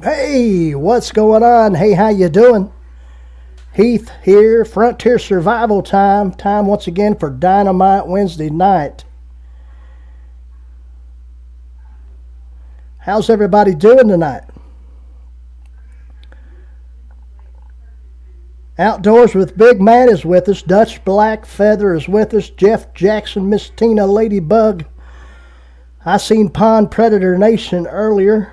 Hey, what's going on? Hey, how you doing? Heath here, Frontier Survival time. Time once again for Dynamite Wednesday Night. How's everybody doing tonight? Outdoors with Big Man is with us. Dutch Black Feather is with us. Jeff Jackson, Miss Tina Ladybug. I seen Pond Predator Nation earlier.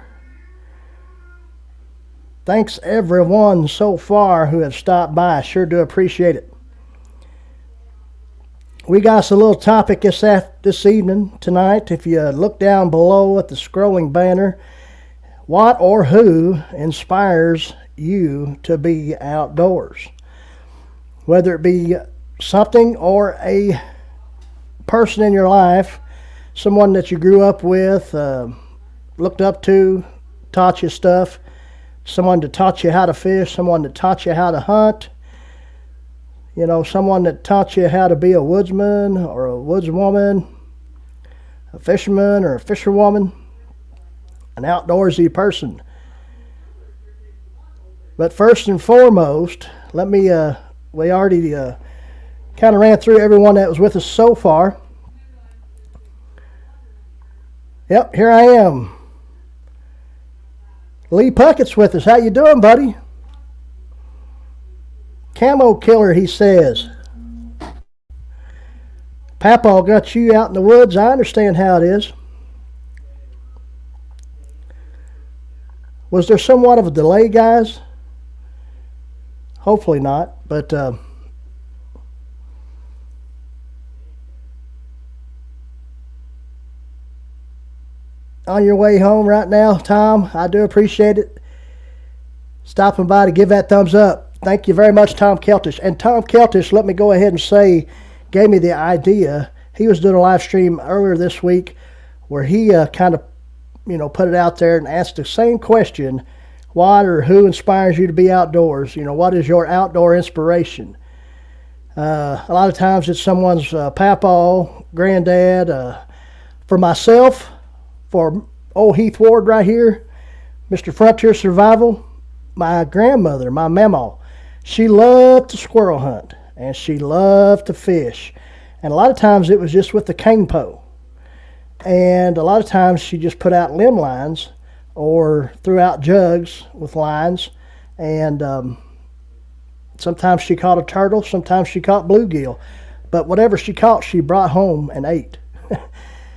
Thanks everyone so far who have stopped by. I sure do appreciate it. We got us a little topic this evening, tonight. If you look down below at the scrolling banner, what or who inspires you to be outdoors? Whether it be something or a person in your life, someone that you grew up with, looked up to, taught you stuff. Someone that taught you how to fish, someone that taught you how to hunt, someone that taught you how to be a woodsman or a woodswoman, a fisherman or a fisherwoman, an outdoorsy person. But first and foremost, we already kind of ran through everyone that was with us so far. Yep, here I am. Lee Puckett's with us. How you doing, buddy? Camo Killer, he says. Papaw got you out in the woods. I understand how it is. Was there somewhat of a delay, guys? Hopefully not, but on your way home right now, Tom, I do appreciate it. Stopping by to give that thumbs up. Thank you very much, Tom Keltesch. And Tom Keltesch, let me go ahead and say, gave me the idea. He was doing a live stream earlier this week where he kind of, put it out there and asked the same question. What or who inspires you to be outdoors? What is your outdoor inspiration? A lot of times it's someone's papaw, granddad. For myself, for old Heath Ward right here, Mr. Frontier Survival, my grandmother, my mamaw, she loved to squirrel hunt and she loved to fish. And a lot of times it was just with the cane pole. And a lot of times she just put out limb lines or threw out jugs with lines. And sometimes she caught a turtle, sometimes she caught bluegill. But whatever she caught, she brought home and ate.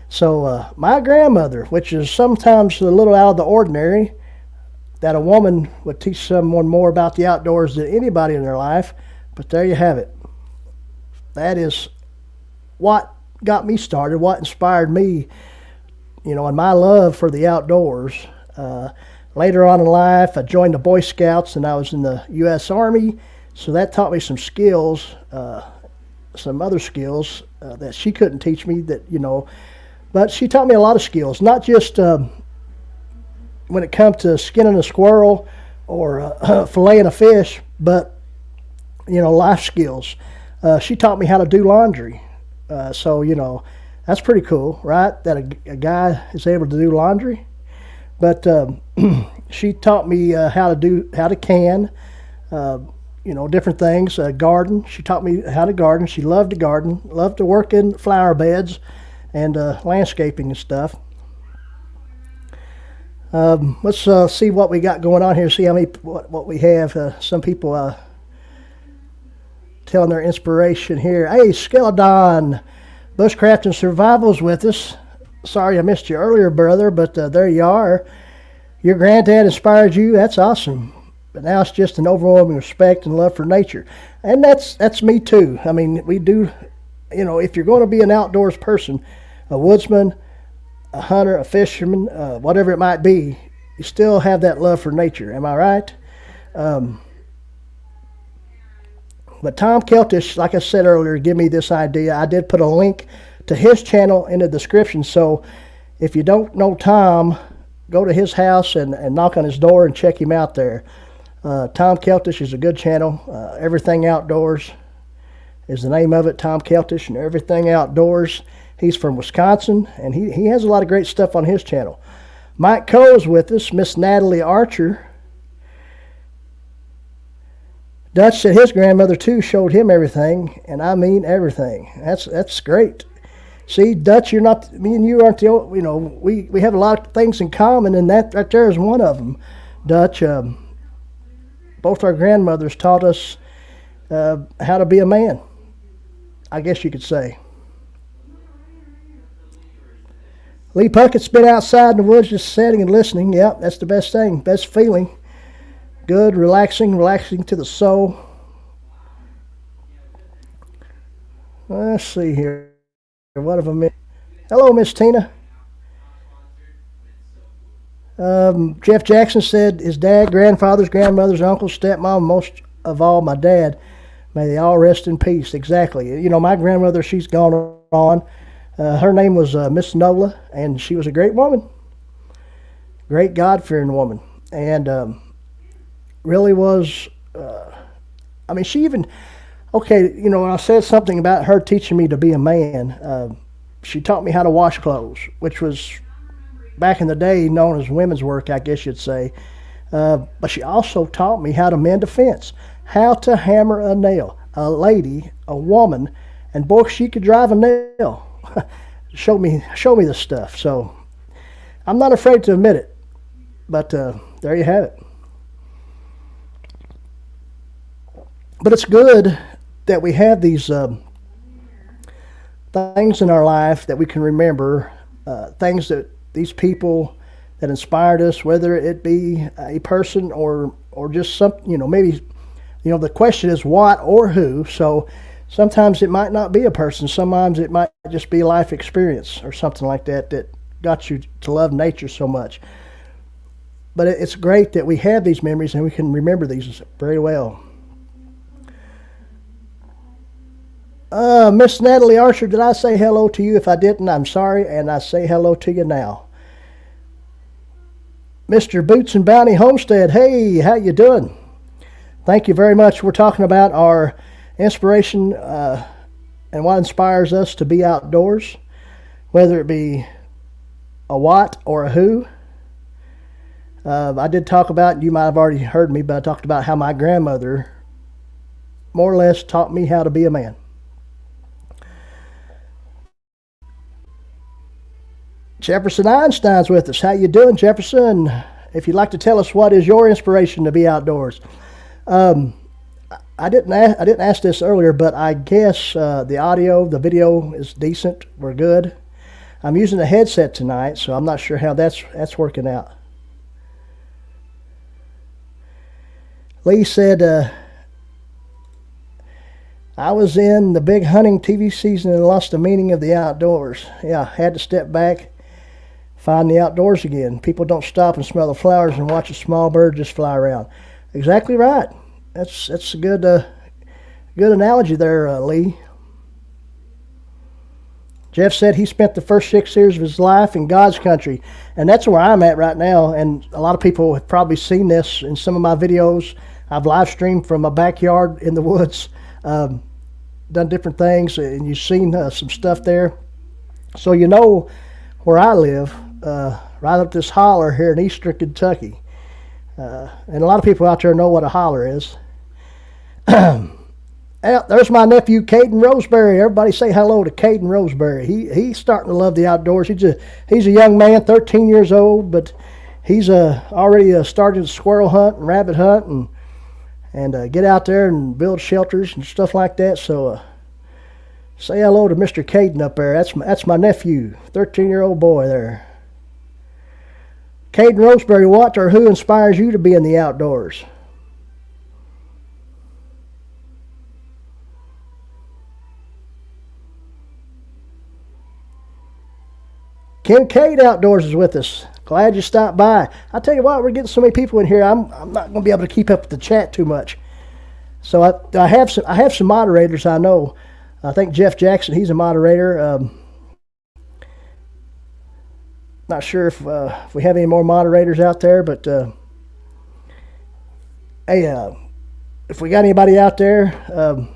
So my grandmother, which is sometimes a little out of the ordinary, that a woman would teach someone more about the outdoors than anybody in their life, but there you have it. That is what got me started, what inspired me, in my love for the outdoors. Later on in life, I joined the Boy Scouts and I was in the U.S. Army, so that taught me some skills, some other skills that she couldn't teach me but she taught me a lot of skills, not just when it comes to skinning a squirrel or filleting a fish, but, life skills. She taught me how to do laundry. So, that's pretty cool, right? That a guy is able to do laundry. But she taught me how to can, different things, garden. She taught me how to garden. She loved to garden, loved to work in flower beds and landscaping and stuff. Let's see what we got going on here. See how many what we have. Some people telling their inspiration here. Hey, Skeledon, Bushcraft and Survival's with us. Sorry I missed you earlier, brother, but there you are. Your granddad inspired you. That's awesome. But now it's just an overwhelming respect and love for nature, and that's me too. I mean, we do. If you're going to be an outdoors person, a woodsman, a hunter, a fisherman, whatever it might be, you still have that love for nature. Am I right? But Tom Keltesch, like I said earlier, gave me this idea. I did put a link to his channel in the description. So if you don't know Tom, go to his house and knock on his door and check him out there. Tom Keltesch is a good channel. Everything Outdoors is the name of it. Tom Keltesch and Everything Outdoors. He's from Wisconsin, and he has a lot of great stuff on his channel. Mike Coe's with us. Miss Natalie Archer. Dutch said his grandmother too showed him everything, and I mean everything. That's great. See, Dutch, you're not, me and you aren't the only, we have a lot of things in common, and that right there is one of them. Dutch, both our grandmothers taught us how to be a man, I guess you could say. Lee Puckett's been outside in the woods just sitting and listening. Yep, that's the best thing, best feeling. Good, relaxing to the soul. Let's see here. What have I missed? Hello, Miss Tina. Jeff Jackson said his dad, grandfathers, grandmothers, uncles, stepmom, most of all my dad. May they all rest in peace. Exactly. My grandmother, she's gone on. Her name was Miss Nola, and she was a great woman. Great God-fearing woman. And really was, she even, when I said something about her teaching me to be a man, she taught me how to wash clothes, which was back in the day known as women's work, I guess you'd say. But she also taught me how to mend a fence, how to hammer a nail. A lady, a woman, and boy, she could drive a nail. Show me this stuff. So I'm not afraid to admit it. But there you have it. But it's good that we have these things in our life that we can remember, things that these people that inspired us, whether it be a person or just something, maybe, the question is what or who. So sometimes it might not be a person. Sometimes it might just be life experience or something like that got you to love nature so much. But it's great that we have these memories and we can remember these very well. Miss Natalie Archer, did I say hello to you? If I didn't, I'm sorry, and I say hello to you now. Mr. Boots and Bounty Homestead, hey, how you doing? Thank you very much. We're talking about our inspiration and what inspires us to be outdoors, whether it be a what or a who. I did talk about, you might have already heard me, but I talked about how my grandmother more or less taught me how to be a man. Jefferson Einstein's with us. How you doing, Jefferson? If you'd like to tell us what is your inspiration to be outdoors. I didn't ask this earlier, but I guess the video is decent. We're good. I'm using a headset tonight, so I'm not sure how that's working out. Lee said, I was in the big hunting TV season and lost the meaning of the outdoors. Yeah, had to step back, find the outdoors again. People don't stop and smell the flowers and watch a small bird just fly around. Exactly right. That's a good analogy there, Lee. Jeff said he spent the first 6 years of his life in God's country, and that's where I'm at right now. And a lot of people have probably seen this in some of my videos. I've live streamed from my backyard in the woods, done different things, and you've seen some stuff there. So you know where I live, right up this holler here in eastern Kentucky. And a lot of people out there know what a holler is. There's my nephew, Caden Roseberry. Everybody say hello to Caden Roseberry. He's starting to love the outdoors. He's a young man, 13 years old, but he's already started to squirrel hunt and rabbit hunt and get out there and build shelters and stuff like that. So say hello to Mr. Caden up there. That's my nephew, 13-year-old boy there. Caden Roseberry, what or who inspires you to be in the outdoors? Kincaid Outdoors is with us. Glad you stopped by. I tell you what, we're getting so many people in here. I'm not going to be able to keep up with the chat too much. So I have some moderators I know. I think Jeff Jackson, he's a moderator. Not sure if we have any more moderators out there, but hey, if we got anybody out there,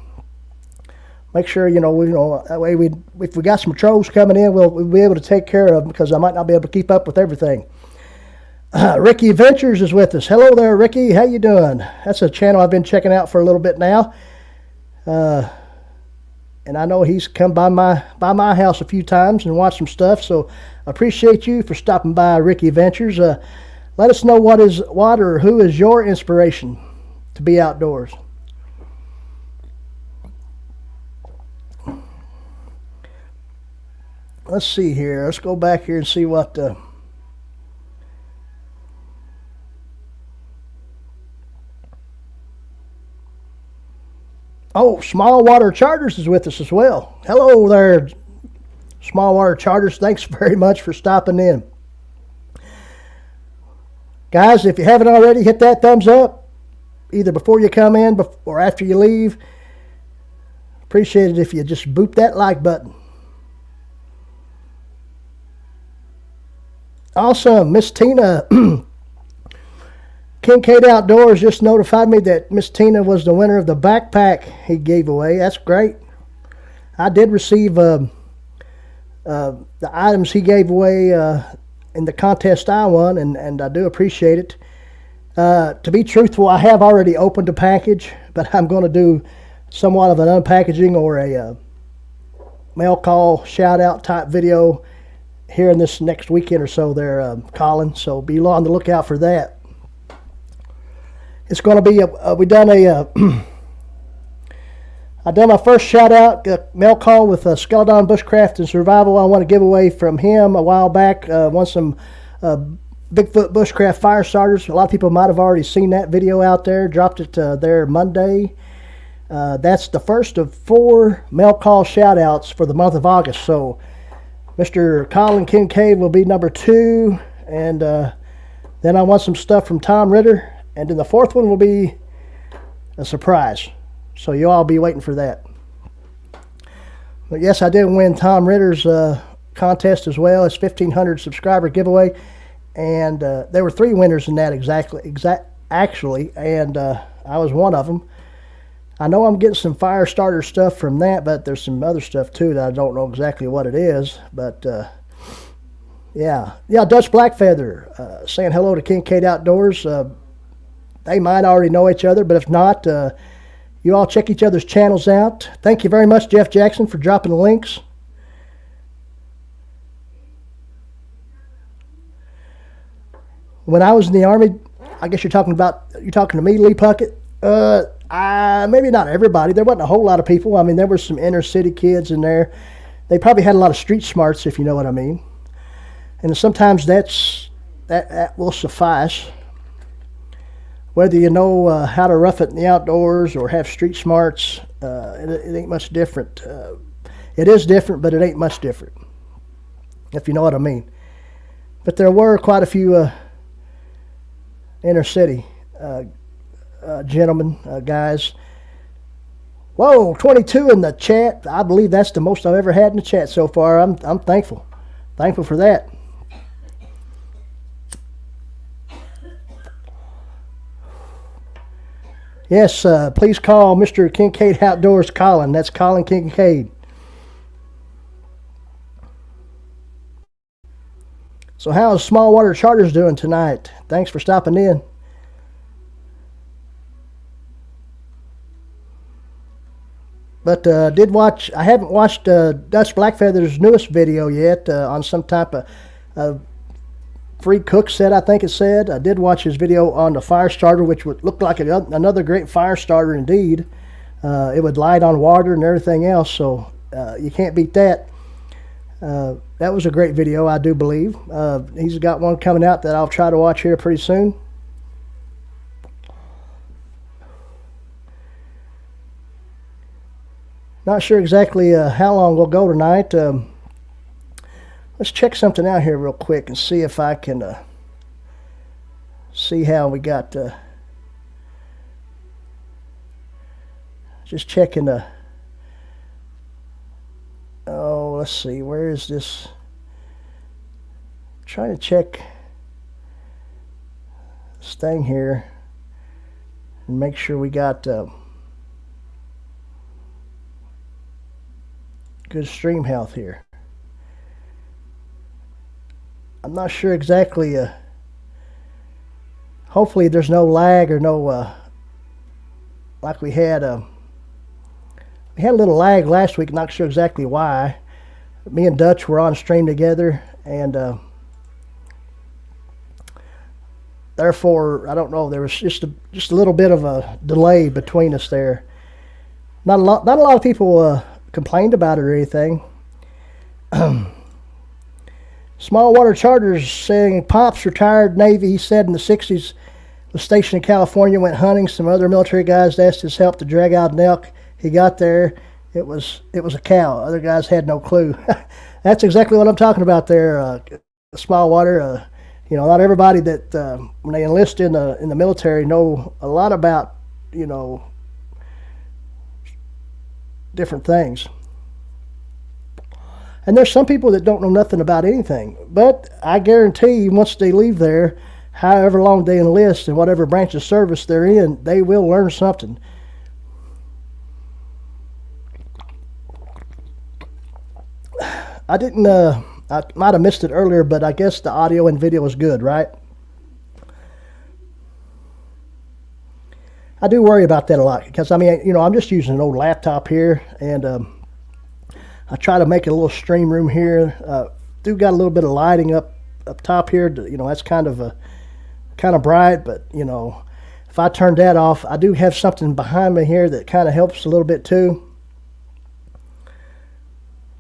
make sure that way if we got some trolls coming in, we'll be able to take care of them because I might not be able to keep up with everything. Ricky Ventures is with us. Hello there, Ricky. How you doing? That's a channel I've been checking out for a little bit now. And I know he's come by my house a few times and watched some stuff. So I appreciate you for stopping by, Ricky Ventures. Let us know what or who is your inspiration to be outdoors. Let's see here. Let's go back here and see what oh, Small Water Charters is with us as well. Hello there, Small Water Charters. Thanks very much for stopping in. Guys, if you haven't already, hit that thumbs up, either before you come in or after you leave. Appreciate it if you just boop that like button. Awesome. Miss Tina Kincaid Outdoors just notified me that Miss Tina was the winner of the backpack he gave away. That's great. I did receive the items he gave away in the contest I won, and I do appreciate it. To be truthful, I have already opened a package, but I'm going to do somewhat of an unpackaging or a mail call shout out type video here in this next weekend or so there, Colin. So be on the lookout for that. It's going to be I done my first shout out mail call with Skeleton Bushcraft and Survival. I want to give away from him a while back. Won some Bigfoot Bushcraft fire starters. A lot of people might have already seen that video out there. Dropped it there Monday. That's the first of 4 mail call shout outs for the month of August. So Mr. Colin Kincaid will be number 2. And then I want some stuff from Tom Ritter. And then the 4th one will be a surprise. So you all be waiting for that. But yes, I did win Tom Ritter's contest as well. It's 1,500 subscriber giveaway. And there were 3 winners in that actually. And I was one of them. I know I'm getting some fire starter stuff from that, but there's some other stuff too that I don't know exactly what it is. But yeah, Dutch Blackfeather saying hello to Kincaid Outdoors. They might already know each other, but if not, you all check each other's channels out. Thank you very much, Jeff Jackson, for dropping the links. When I was in the Army, I guess you're talking to me, Lee Puckett. Maybe not everybody. There wasn't a whole lot of people. I mean, there were some inner city kids in there. They probably had a lot of street smarts, if you know what I mean. And sometimes that will suffice. Whether you know how to rough it in the outdoors or have street smarts, it ain't much different. It is different, but it ain't much different, if you know what I mean. But there were quite a few inner city gentlemen, guys. Whoa, 22 in the chat. I believe that's the most I've ever had in the chat so far. I'm thankful for that. Yes, please call Mr. Kincaid Outdoors Colin. That's Colin Kincaid. So how is Small Water Charters doing tonight? Thanks for stopping in. But I haven't watched Dutch Blackfeather's newest video yet on some type of free cook set, I think it said. I did watch his video on the fire starter, which would look like another great fire starter indeed. It would light on water and everything else, so you can't beat that. That was a great video, I do believe. He's got one coming out that I'll try to watch here pretty soon. Not sure exactly how long we'll go tonight. Let's check something out here real quick and see if I can see how we got. Just checking oh, let's see. Where is this? Trying to check this thing here and make sure we got good stream health here. I'm not sure exactly hopefully there's no lag or no like we had a little lag last week. Not sure exactly why. Me and Dutch were on stream together, and therefore I don't know. There was just a little bit of a delay between us there. Not a lot of people complained about it or anything. Small water charters saying Pops retired Navy. He said in the 60s was stationed in California, went hunting. Some other military guys asked his help to drag out an elk. He got there. It was a cow. Other guys had no clue. That's exactly what I'm talking about there. Small water. Not everybody that when they enlist in the military know a lot about different things. And there's some people that don't know nothing about anything. But I guarantee once they leave there, however long they enlist in whatever branch of service they're in, they will learn something. I didn't, I might have missed it earlier, but I guess the audio and video is good, right? I do worry about that a lot because, I'm just using an old laptop here, and I try to make a little stream room here. Do got a little bit of lighting up top here. That's kind of bright, but if I turn that off, I do have something behind me here that kind of helps a little bit too.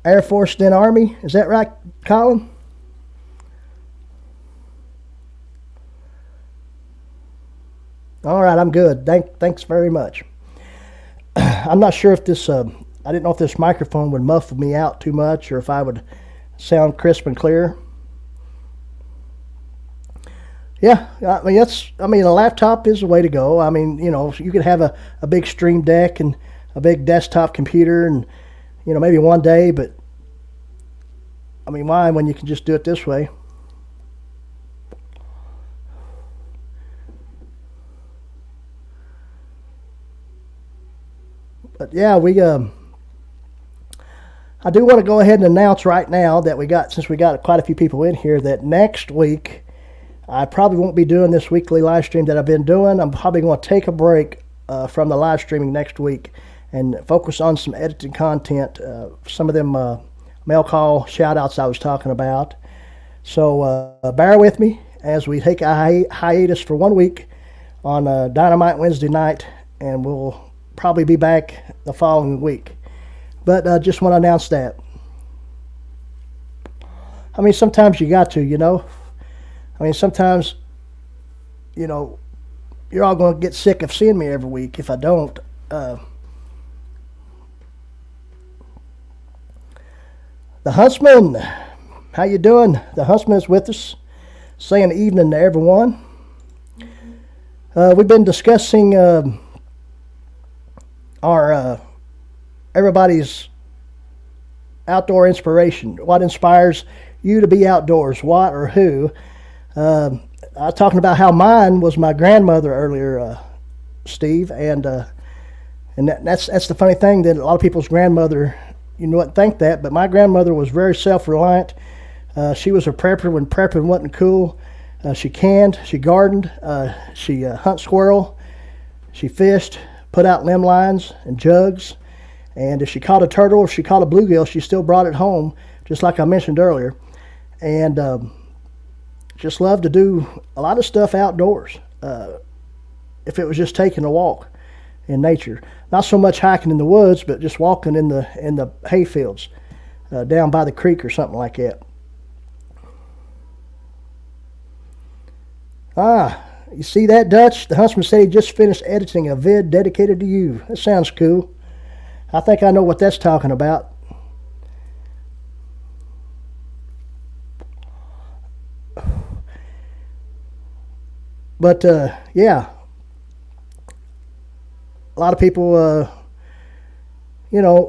Air Force then Army, is that right, Colin? All right, I'm good. Thanks very much. I'm not sure if this, I didn't know if this microphone would muffle me out too much or if I would sound crisp and clear. Yeah, a laptop is the way to go. You could have a big stream deck and a big desktop computer and, maybe one day, but, why when you can just do it this way? But yeah, I do want to go ahead and announce right now that since we got quite a few people in here, that next week, I probably won't be doing this weekly live stream that I've been doing. I'm probably going to take a break from the live streaming next week and focus on some edited content, some of them mail call shout outs I was talking about. So bear with me as we take a hiatus for 1 week on Dynamite Wednesday night, and we'll probably be back the following week. But just want to announce that. Sometimes you got to, sometimes, you're all going to get sick of seeing me every week if I don't. The Huntsman, how you doing? The Huntsman is with us, saying evening to everyone. We've been discussing our everybody's outdoor inspiration. What inspires you to be outdoors? What or who? I was talking about how mine was my grandmother earlier, Steve, and that's the funny thing, that a lot of people's grandmother, wouldn't think that, but my grandmother was very self-reliant. She was a prepper when prepping wasn't cool. She canned, she gardened, she hunt squirrel, she fished, put out limb lines and jugs, and if she caught a turtle, if she caught a bluegill, she still brought it home, just like I mentioned earlier, and just loved to do a lot of stuff outdoors. If it was just taking a walk in nature, not so much hiking in the woods, but just walking in the hay fields down by the creek or something like that. You see that, Dutch? The Huntsman said he just finished editing a vid dedicated to you. That sounds cool. I think I know what that's talking about. But, yeah. A lot of people,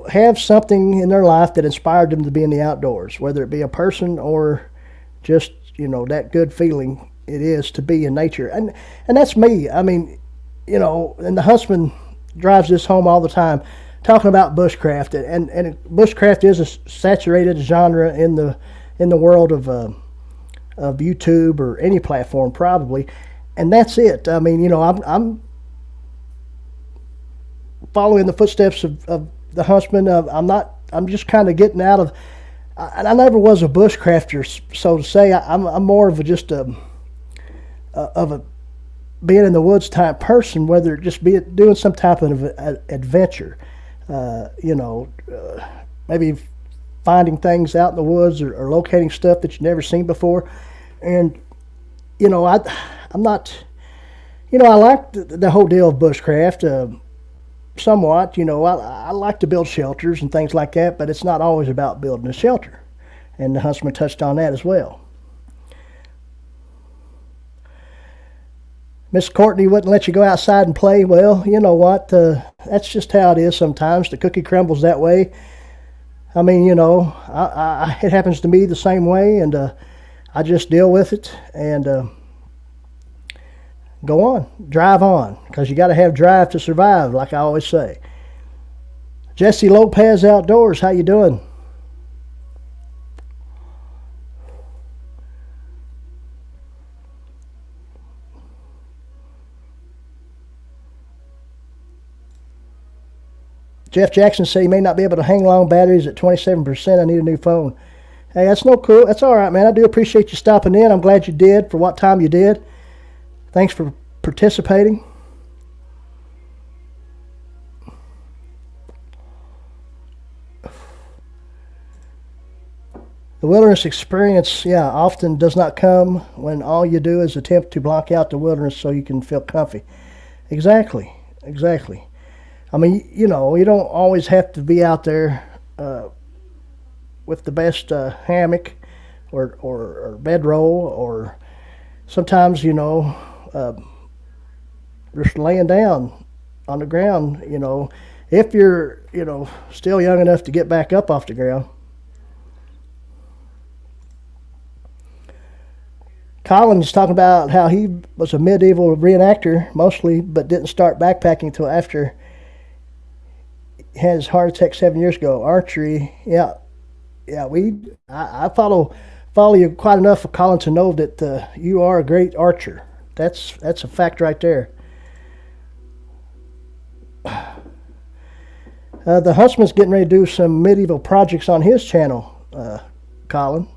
have something in their life that inspired them to be in the outdoors, whether it be a person or just, that good feeling it is to be in nature. And that's me. And the Huntsman drives this home all the time, talking about bushcraft. And bushcraft is a saturated genre in the world of YouTube or any platform probably. and that's it. I mean, I'm following the footsteps of the huntsman. I'm just kind of getting out of. I never was a bushcrafter, so to say. I'm more of just of a being in the woods type person, whether it just be doing some type of adventure, maybe finding things out in the woods, or locating stuff that you've never seen before. And I'm not, I like the whole deal of bushcraft somewhat. I like to build shelters and things like that, but it's not always about building a shelter, and the huntsman touched on that as well. Miss Courtney wouldn't let you go outside and play. Well, you know what? That's just how it is sometimes. The cookie crumbles that way. I mean, it happens to me the same way, and I just deal with it and go on, drive on, because you got to have drive to survive, like I always say. Jesse Lopez Outdoors, how you doing? Jeff Jackson said he may not be able to hang long batteries at 27%. I need a new phone. Hey, that's no cool. That's all right, man. I do appreciate you stopping in. I'm glad you did for what time you did. Thanks for participating. The wilderness experience, often does not come when all you do is attempt to block out the wilderness so you can feel comfy. Exactly. I mean, you don't always have to be out there with the best hammock or bedroll, or sometimes, just laying down on the ground, if you're, still young enough to get back up off the ground. Colin's talking about how he was a medieval reenactor mostly, but didn't start backpacking until after he had his heart attack 7 years ago. Archery, I follow you quite enough for Colin to know that you are a great archer. That's a fact right there. The huntsman's getting ready to do some medieval projects on his channel, Colin.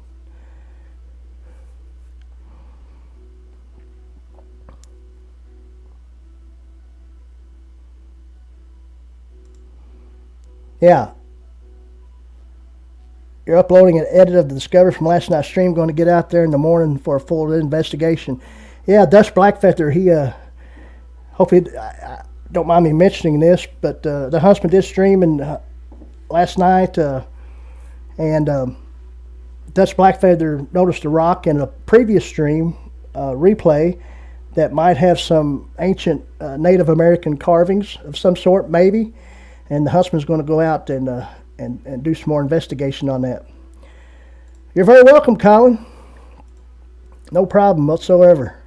Yeah. You're uploading an edit of the discovery from last night's stream. Going to get out there in the morning for a full investigation. Yeah, Dutch Blackfeather, he, hopefully, I don't mind me mentioning this, but the huntsman did stream last night, and Dutch Blackfeather noticed a rock in a previous stream replay that might have some ancient Native American carvings of some sort, maybe. And the huntsman's going to go out and do some more investigation on that. You're very welcome, Colin. No problem whatsoever.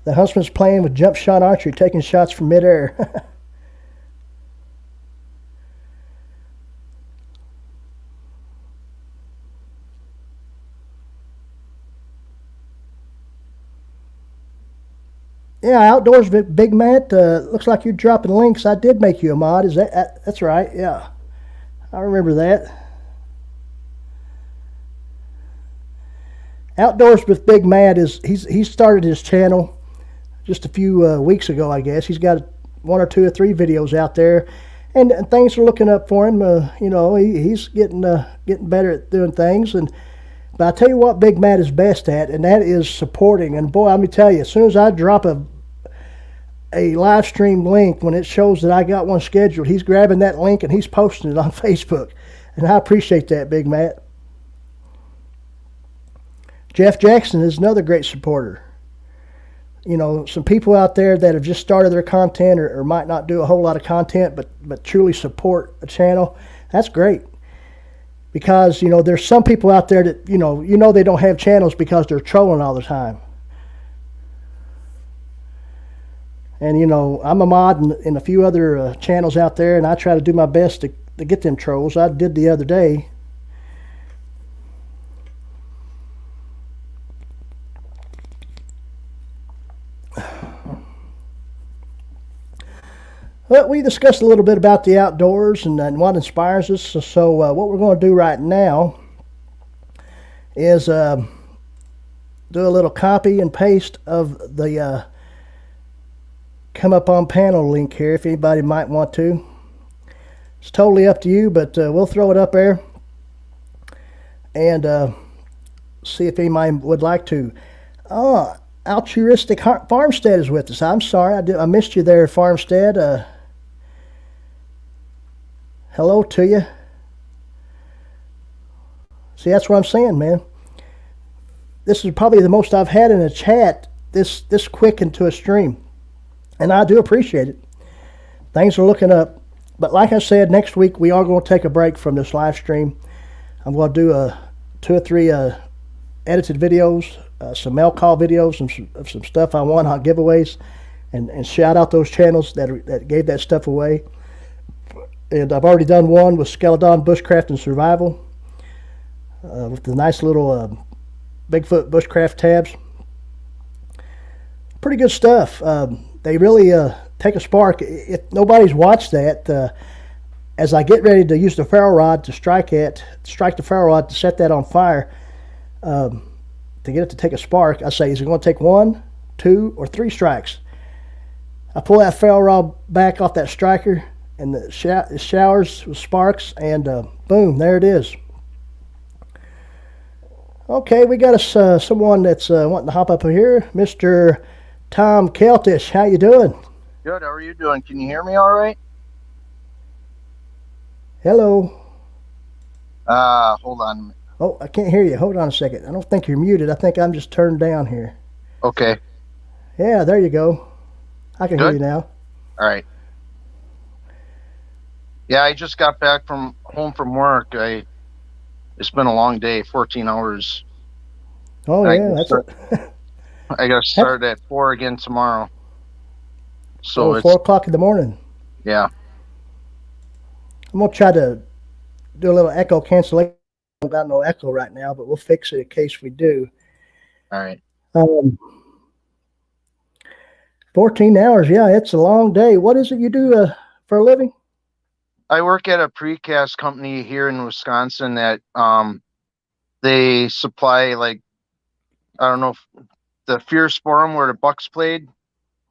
The huntsman's playing with jump shot archery, taking shots from midair. Yeah, Outdoors Big Matt, looks like you're dropping links. I did make you a mod. Is that's right, yeah. I remember that. Outdoors with Big Matt he started his channel just a few weeks ago, I guess. He's got 1 or 2 or 3 videos out there, and things are looking up for him. He's getting better at doing things. But I tell you what Big Matt is best at, and that is supporting. And boy, let me tell you, as soon as I drop a live stream link, when it shows that I got one scheduled, he's grabbing that link and he's posting it on Facebook. And I appreciate that, Big Matt. Jeff Jackson is another great supporter. Some people out there that have just started their content or might not do a whole lot of content, but truly support a channel. That's great. Because, there's some people out there that, they don't have channels because they're trolling all the time. And, I'm a mod in a few other channels out there, and I try to do my best to get them trolls. I did the other day. Well, we discussed a little bit about the outdoors and what inspires us. So what we're going to do right now is do a little copy and paste of the come up on panel link here if anybody might want to. It's totally up to you, but we'll throw it up there and see if anybody would like to. Altruistic Farmstead is with us. I'm sorry, I missed you there, Farmstead. Hello to you. See, that's what I'm saying, man. This is probably the most I've had in a chat this quick into a stream, and I do appreciate it. Things are looking up, but like I said, next week we are going to take a break from this live stream. I'm going to do 2 or 3 edited videos, some mail call videos, and some stuff I won on giveaways, and shout out those channels that gave that stuff away. And I've already done one with Skeleton Bushcraft and Survival with the nice little Bigfoot bushcraft tabs. Pretty good stuff. They really take a spark. If nobody's watched that, as I get ready to use the ferro rod to strike the ferro rod to set that on fire, to get it to take a spark, I say, is it going to take 1, 2, or 3 strikes? I pull that ferro rod back off that striker, and it showers with sparks, and boom, there it is. Okay, we got us someone that's wanting to hop up here, Mr. Tom Keltesch. How you doing? Good. How are you doing? Can you hear me all right? Hello. Hold on. Oh, I can't hear you. Hold on a second. I don't think you're muted. I think I'm just turned down here. Okay. Yeah, there you go. I can hear you now. All right. Yeah, I just got back home from work. It's been a long day, 14 hours. Oh, yeah, that's it. I got to start at 4 again tomorrow. So it's 4 o'clock in the morning. Yeah. I'm going to try to do a little echo cancellation. I don't got no echo right now, but we'll fix it in case we do. All right. 14 hours, yeah, it's a long day. What is it you do for a living? I work at a precast company here in Wisconsin that they supply, like, I don't know, the Fierce Forum where the Bucks played,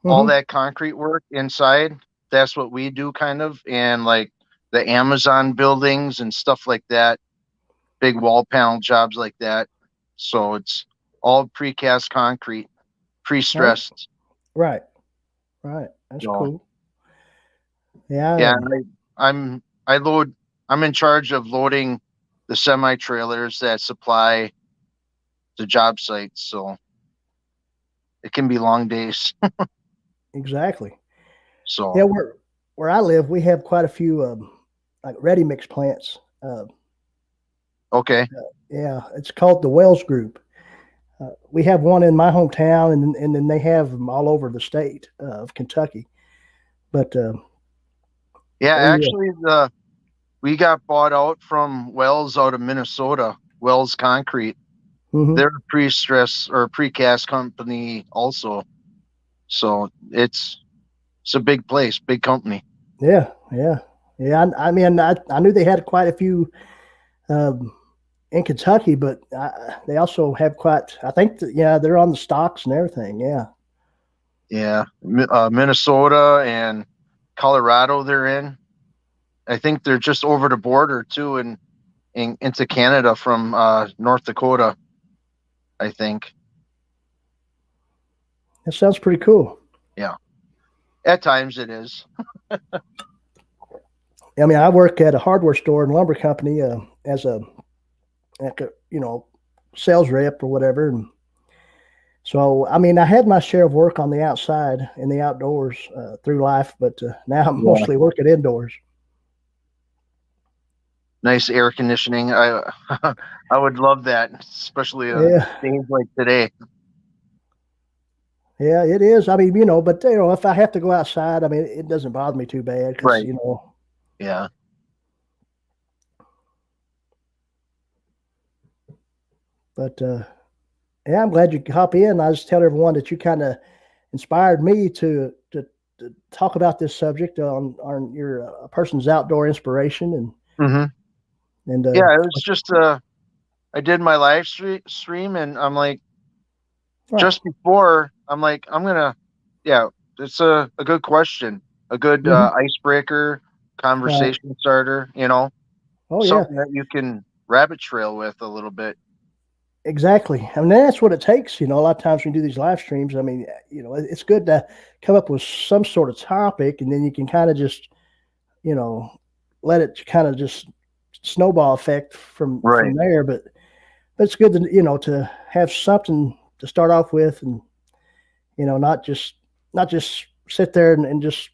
all that concrete work inside. That's what we do, kind of, and like the Amazon buildings and stuff like that, big wall panel jobs like that. So it's all precast concrete, pre-stressed. Right. That's cool. Yeah. Yeah. I'm in charge of loading the semi-trailers that supply the job sites, so it can be long days. Exactly. So yeah, where I live, we have quite a few like ready mix plants. Okay. Yeah, it's called the Wells Group. We have one in my hometown, and then they have them all over the state of Kentucky. But actually, we got bought out from Wells out of Minnesota, Wells Concrete. They're a pre-stress or precast company also. So it's a big place, big company. Yeah. I mean, I knew they had quite a few in Kentucky, but they also have quite. I think they're on the stocks and everything. Yeah. Minnesota and Colorado they're in. I think they're just over the border too, and into Canada from North Dakota, I think. That sounds pretty cool. Yeah. At times it is. I mean, I work at a hardware store and lumber company as a sales rep or whatever. And so, I mean, I had my share of work on the outside in the outdoors through life, but now I'm mostly working indoors. Nice air conditioning. I would love that, especially days like today. Yeah, it is. I mean, but if I have to go outside, I mean, it doesn't bother me too bad. Right. Yeah. But I'm glad you could hop in. I just tell everyone that you kind of inspired me to to talk about this subject on your a person's outdoor inspiration hmm and Yeah, it was just I did my live stream, and I'm like, right. just before, I'm like, yeah, it's a good question, a good Hmm. icebreaker, Right. conversation starter, you know, Oh yeah, something that you can rabbit trail with a little bit. exactly. I mean, that's what it takes. A lot of times when you do these live streams, I mean, it's good to come up with some sort of topic, and then you can kind of just, you know, let it kind of just snowball effect from Right. there. But it's good to to have something to start off with, and not just sit there and just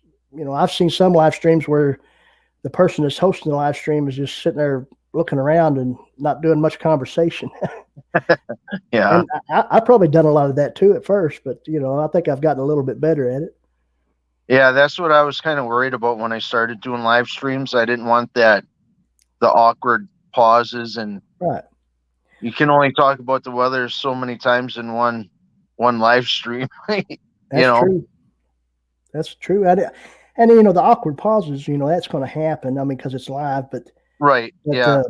I've seen some live streams where the person that's hosting the live stream is just sitting there looking around and not doing much conversation. Yeah. And I probably done a lot of that too at first, but I think I've gotten a little bit better at it. Yeah, that's what I was kind of worried about when I started doing live streams. I didn't want the awkward pauses, and Right. you can only talk about the weather so many times in one live stream. you That's know. true. That's true. And the awkward pauses, that's going to happen. I mean, because it's live, but Right. but Yeah.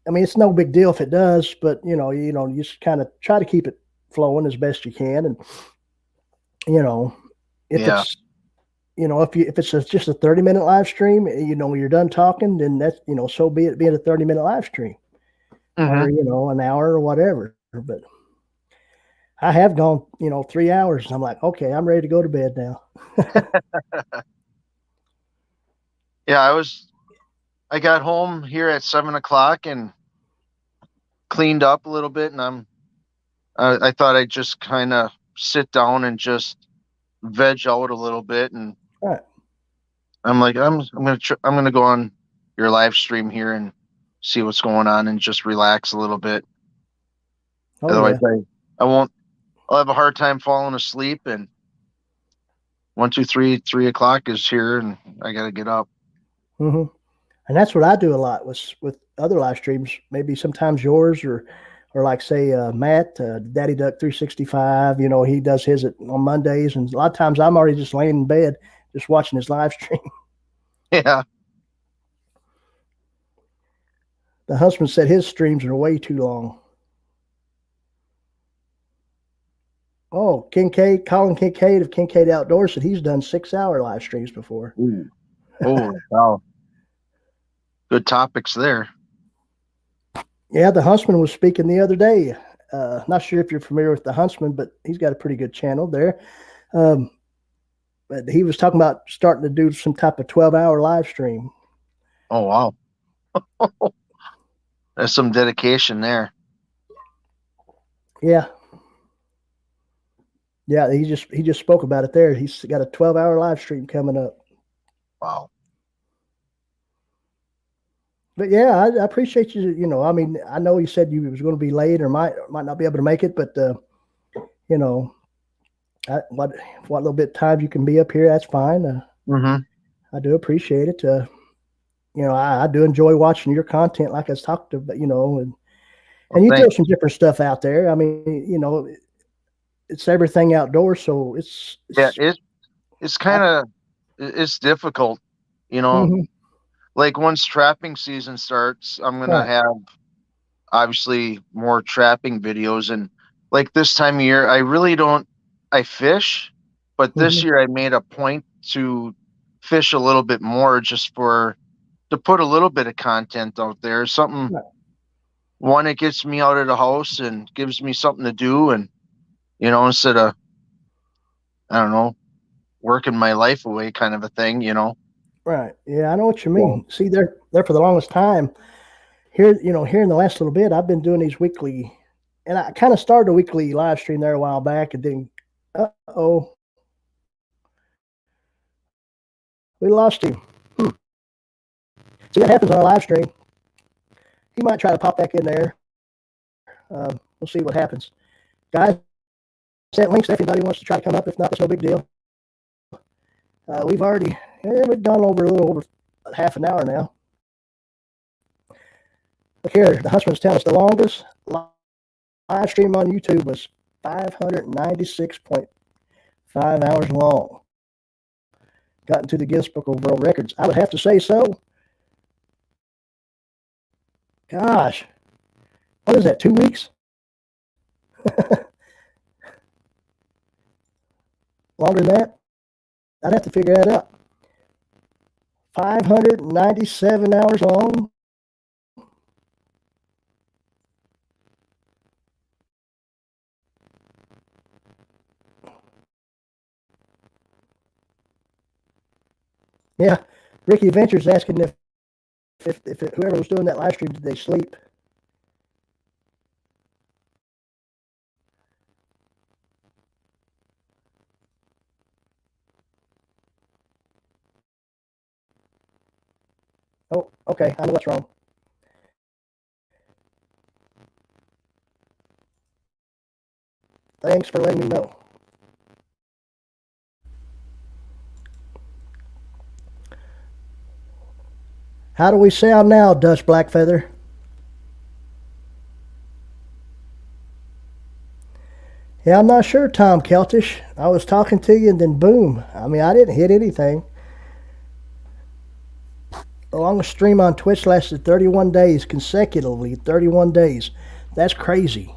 I mean, it's no big deal if it does. But you just kind of try to keep it flowing as best you can, and you know, if Yeah. it's if it's just a 30-minute live stream, when you're done talking, then that's so be it, being a 30-minute live stream, or hmm an hour or whatever. But I have gone 3 hours, and I'm like, okay, I'm ready to go to bed now. Yeah. I got home here at 7 o'clock and cleaned up a little bit, and I thought I'd just kind of sit down and just veg out a little bit, and All right. I'm like, I'm gonna go on your live stream here and see what's going on and just relax a little bit. Oh Otherwise, yeah. I won't. I'll have a hard time falling asleep. And 3 o'clock is here, and I gotta get up. Hmm. And that's what I do a lot with other live streams. Maybe sometimes yours, or like say Matt, Daddy Duck 365. He does his on Mondays, and a lot of times I'm already just laying in bed, just watching his live stream. Yeah. The husband said his streams are way too long. Oh, Colin Kincaid of Kincaid Outdoors said he's done 6-hour live streams before. Ooh. Oh wow. Good topics there. Yeah, the Huntsman was speaking the other day. Not sure if you're familiar with the Huntsman, but he's got a pretty good channel there. Um, but he was talking about starting to do some type of 12-hour live stream. Oh wow. There's some dedication there. Yeah, yeah. He just spoke about it there. He's got a 12-hour live stream coming up. Wow. But yeah, I appreciate you. I mean, I know you said you was going to be late or might not be able to make it, but you know, what little bit of time you can be up here, that's fine. Mm-hmm. I do appreciate it. I do enjoy watching your content, like I was talking about, and Well, you throw thanks. some different stuff out there. I mean, it's everything outdoors, so Yeah, it's it's I, kind of it's difficult, you know. mm-hmm, Like once trapping season starts, I'm gonna right, have obviously more trapping videos. And like this time of year, I really don't. I fish, but this mm-hmm, year I made a point to fish a little bit more, just for to put a little bit of content out there. Something, right, one, it gets me out of the house and gives me something to do, and instead of, I don't know, working my life away, kind of a thing. right. Yeah, I know what you So mean. See, there for the longest time. Here in the last little bit, I've been doing these weekly, and I kind of started a weekly live stream there a while back, and then, oh, we lost him. Hmm. See, that happens on a live stream. He might try to pop back in there. We'll see what happens. Guys, sent links to everybody who wants to try to come up. If not, it's no big deal. We've gone over a little over half an hour now. Look here, the husband's telling us the longest live stream on YouTube was 596.5 hours long. got into the Guinness Book of World Records. I would have to say so. Gosh, what is that, 2 weeks? Longer than that? I'd have to figure that out. 597 hours long. Yeah, Ricky Adventures asking if whoever was doing that live stream, did they sleep? Oh, okay, I know what's wrong. Thanks for letting me know. How do we sound now, Dutch Blackfeather? Yeah, I'm not sure, Tom Keltesch. I was talking to you and then boom. I mean, I didn't hit anything. The longest stream on Twitch lasted 31 days consecutively. 31 days. That's crazy.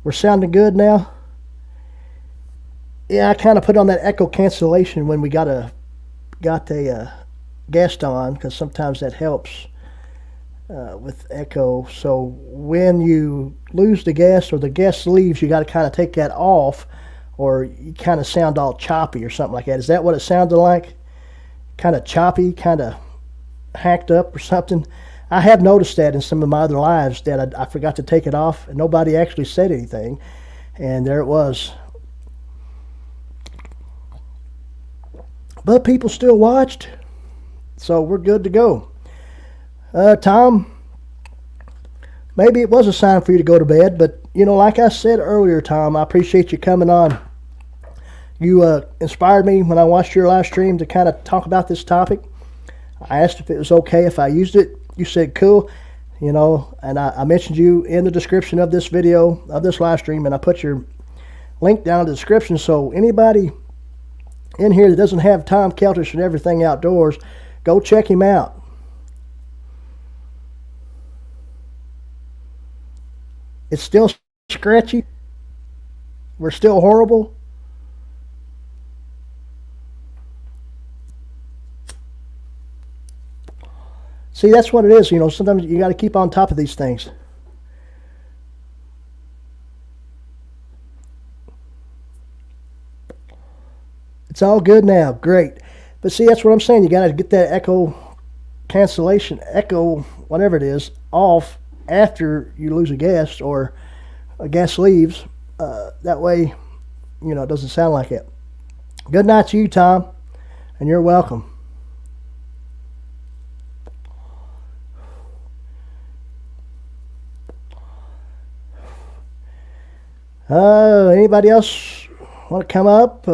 We're sounding good now? Yeah, I kind of put on that echo cancellation when we got a guest on, because sometimes that helps with echo. So when you lose the guest or the guest leaves, you got to kind of take that off, or you kind of sound all choppy or something like that. Is that what it sounded like? Kind of choppy, kind of hacked up or something? I have noticed that in some of my other lives that I forgot to take it off and nobody actually said anything, and there it was. But people still watched, so we're good to go. Tom, maybe it was a sign for you to go to bed, but like I said earlier, Tom, I appreciate you coming on. You inspired me when I watched your live stream to kind of talk about this topic. I asked if it was okay if I used it. You said cool, and I mentioned you in the description of this video, of this live stream, and I put your link down in the description, so anybody in here that doesn't have Tom Keltesch and Everything Outdoors, go check him out. It's still scratchy. We're still horrible. See, that's what it is. Sometimes you got to keep on top of these things. It's all good now. Great. But see, that's what I'm saying. You got to get that echo cancellation, echo, whatever it is, off after you lose a guest or a guest leaves. That way, it doesn't sound like it. Good night to you, Tom, and you're welcome. Anybody else want to come up?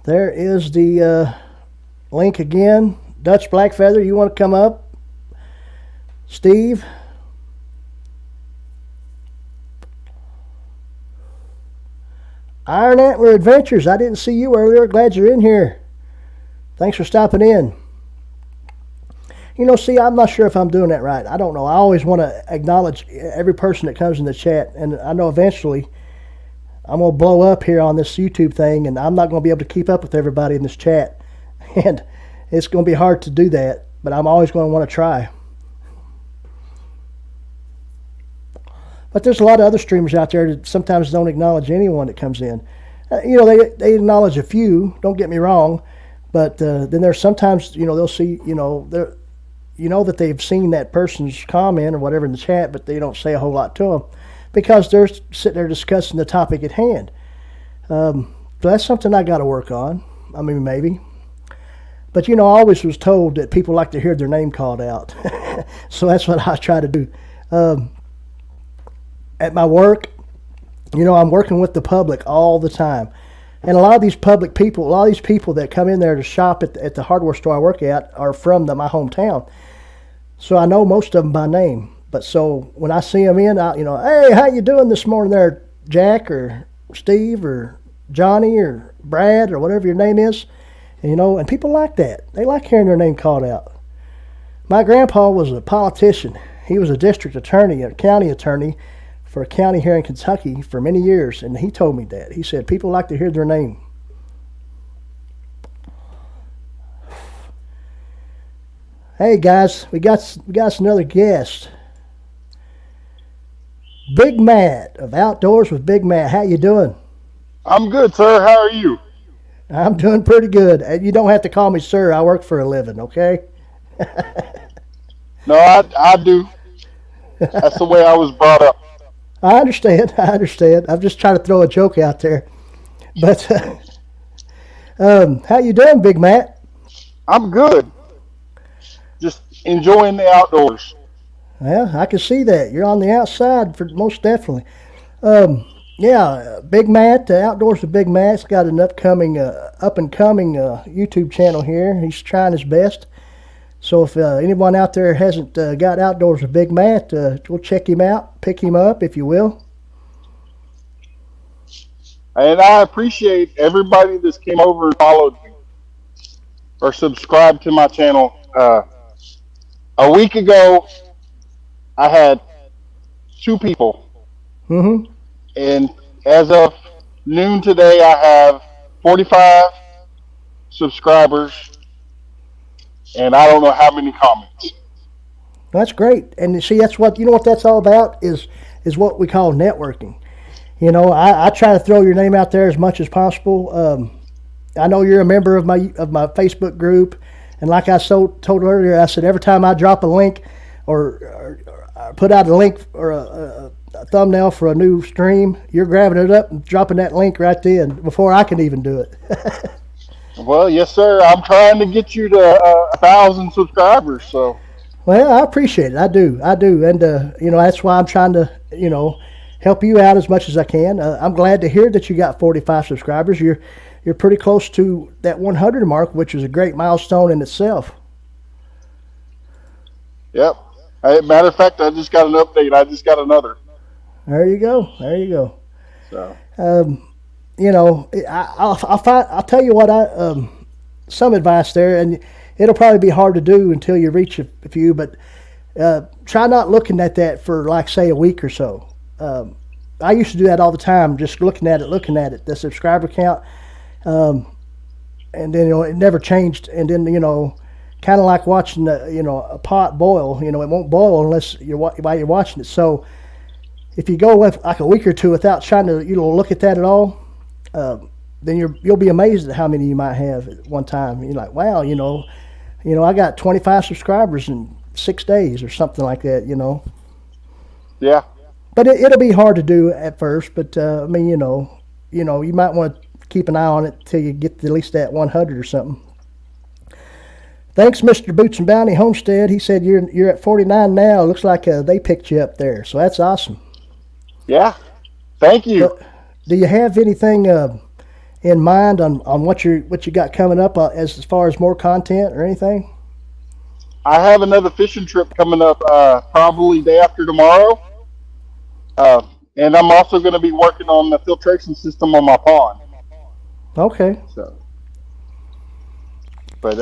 There is the link again. Dutch Blackfeather, you want to come up? Steve? Iron Antler Adventures, I didn't see you earlier. Glad you're in here. Thanks for stopping in. See, I'm not sure if I'm doing that right. I don't know. I always want to acknowledge every person that comes in the chat, and I know eventually I'm going to blow up here on this YouTube thing, and I'm not going to be able to keep up with everybody in this chat. And it's going to be hard to do that, but I'm always going to want to try. But there's a lot of other streamers out there that sometimes don't acknowledge anyone that comes in. They acknowledge a few, don't get me wrong, but then there's sometimes, they'll see, that they've seen that person's comment or whatever in the chat, but they don't say a whole lot to them because they're sitting there discussing the topic at hand. So that's something I got to work on. I mean, maybe. But, I always was told that people like to hear their name called out. So that's what I try to do. At my work, I'm working with the public all the time. And a lot of these public people, a lot of these people that come in there to shop at the hardware store I work at are from my hometown. So I know most of them by name. But so when I see them in, hey, how you doing this morning there, Jack? Or Steve or Johnny or Brad or whatever your name is. And people like that. They like hearing their name called out. My grandpa was a politician. He was a district attorney, a county attorney for a county here in Kentucky for many years, and he told me that. He said people like to hear their name. Hey guys, we got another guest. Big Matt of Outdoors with Big Matt. How you doing? I'm good, sir. How are you? I'm doing pretty good. And you don't have to call me sir. I work for a living, okay? No, I do. That's the way I was brought up. I understand. I'm just trying to throw a joke out there. But how you doing, Big Matt? I'm good. Just enjoying the outdoors. Well, I can see that. You're on the outside for most definitely. Big Matt, Outdoors with Big Matt's got an up and coming YouTube channel here. He's trying his best. So if anyone out there hasn't got Outdoors with Big Matt, go check him out, pick him up, if you will. And I appreciate everybody that's came over and followed me or subscribed to my channel. A week ago, I had 2 people. Mm-hmm. And as of noon today, I have 45 subscribers. And I don't know how many comments. That's great. And you see, that's what that's all about is what we call networking. I try to throw your name out there as much as possible. I know you're a member of my Facebook group, and like I told earlier, I said every time I drop a link or put out a link or a thumbnail for a new stream, you're grabbing it up and dropping that link right then before I can even do it. Well, yes, sir. I'm trying to get you to 1,000 subscribers. So. Well, I appreciate it. I do, and that's why I'm trying to help you out as much as I can. I'm glad to hear that you got 45 subscribers. You're pretty close to that 100 mark, which is a great milestone in itself. Yep. Matter of fact, I just got an update. I just got another. There you go. So. I'll tell you what, some advice there, and it'll probably be hard to do until you reach a few, but try not looking at that for, like, say, a week or so. I used to do that all the time, just looking at it, the subscriber count, and then, it never changed, and then, kind of like watching, a pot boil, it won't boil unless while you're watching it. So if you go with like a week or two without trying to, look at that at all, then you'll be amazed at how many you might have at one time. You're like, wow, I got 25 subscribers in 6 days or something like that, Yeah. But it'll be hard to do at first. But you might want to keep an eye on it till you get to at least that 100 or something. Thanks, Mr. Boots and Bounty Homestead. He said you're at 49 now. Looks like they picked you up there, so that's awesome. Yeah. Thank you. Do you have anything in mind on what you got coming up as far as more content or anything? I have another fishing trip coming up probably day after tomorrow. And I'm also going to be working on the filtration system on my pond. Okay. So, but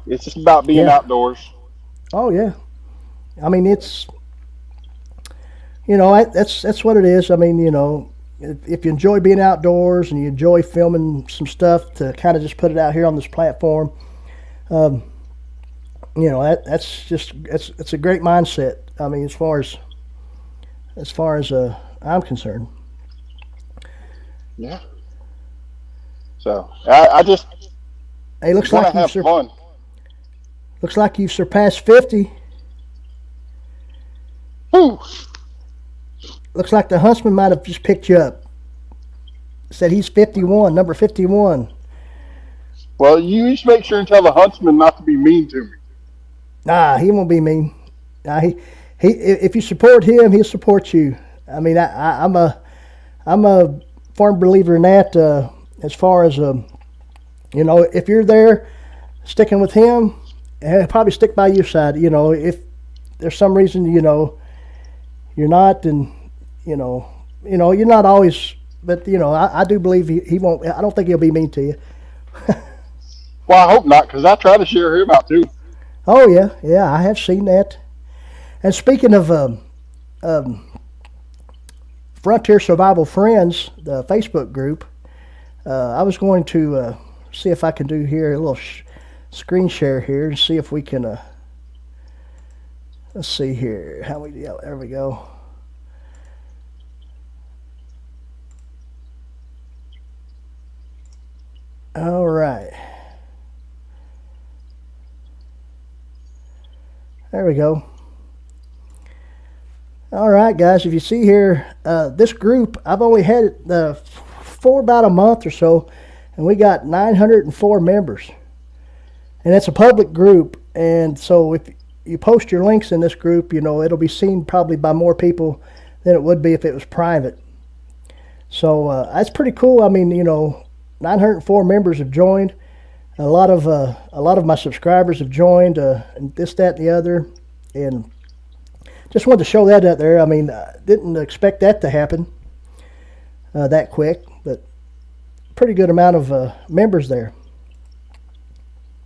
it's just about being outdoors. Oh yeah. I mean, it's that's what it is. I mean, if you enjoy being outdoors and you enjoy filming some stuff to kind of just put it out here on this platform, it's a great mindset. I mean, as far as I'm concerned. Yeah. So I just looks want like to have fun. Looks like you've surpassed 50. Woo. Looks like the huntsman might have just picked you up. Said he's 51, number 51. Well, you just make sure and tell the huntsman not to be mean to me. Nah, he won't be mean. Nah, he if you support him, he'll support you. I mean, I'm a firm believer in that. As far as if you're there sticking with him, he'll probably stick by your side. If there's some reason you're not, then you're not always but I do believe he won't. I don't think he'll be mean to you. Well, I hope not, because I try to share him out too. Oh yeah, I have seen that. And speaking of um, Frontier Survival Friends, the Facebook group, I was going to see if I can do here a little screen share here and see if we can. Let's see here. There we go. All right. There we go. All right, guys. If you see here, this group, I've only had it for about a month or so, and we got 904 members. And it's a public group, and so if you post your links in this group, it'll be seen probably by more people than it would be if it was private. So that's pretty cool. I mean, 904 members have joined. A lot of my subscribers have joined, and this, that, and the other, and just wanted to show that out there. I mean, I didn't expect that to happen that quick, but pretty good amount of members there.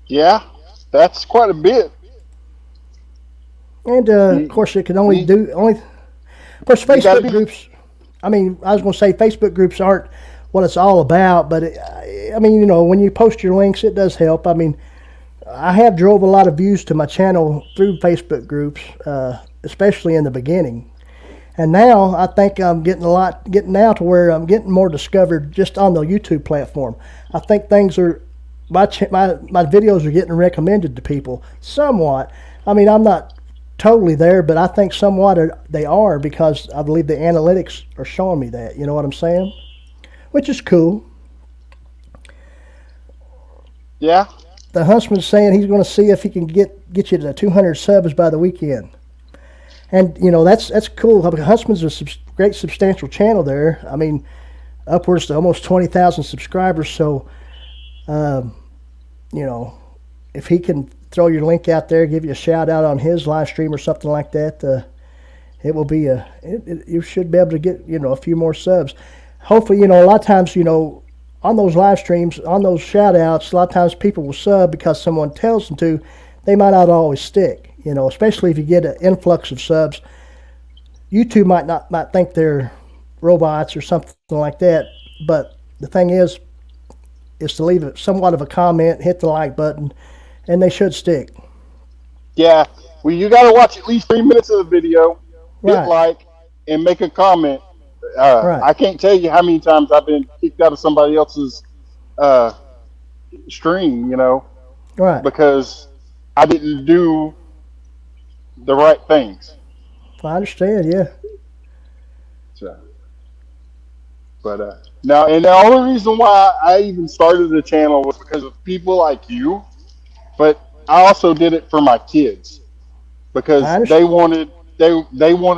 Yeah, that's quite a bit. And of course, it can only. Of course, Facebook groups. I mean, I was going to say Facebook groups aren't what it's all about, but I mean, when you post your links, it does help. I mean, I have drove a lot of views to my channel through Facebook groups, especially in the beginning. And now I think I'm getting now to where I'm getting more discovered just on the YouTube platform. I think things are my videos are getting recommended to people somewhat. I mean, I'm not totally there, but I think somewhat they are, because I believe the analytics are showing me that. You know what I'm saying? Which is cool. Yeah. The Huntsman's saying he's going to see if he can get you to 200 subs by the weekend. And, that's cool. Huntsman's a great substantial channel there. I mean, upwards to almost 20,000 subscribers. So, if he can throw your link out there, give you a shout out on his live stream or something like that, it will be you should be able to get, a few more subs. Hopefully, a lot of times, on those live streams, on those shout outs, a lot of times people will sub because someone tells them to. They might not always stick, especially if you get an influx of subs. YouTube might think they're robots or something like that. But the thing is to leave somewhat of a comment, hit the like button, and they should stick. Yeah. Well, you got to watch at least 3 minutes of the video, hit Right. like, and make a comment. Right. I can't tell you how many times I've been kicked out of somebody else's stream, Right. because I didn't do the right things. I understand, yeah. So, but now, and the only reason why I even started the channel was because of people like you. But I also did it for my kids, because they wanted to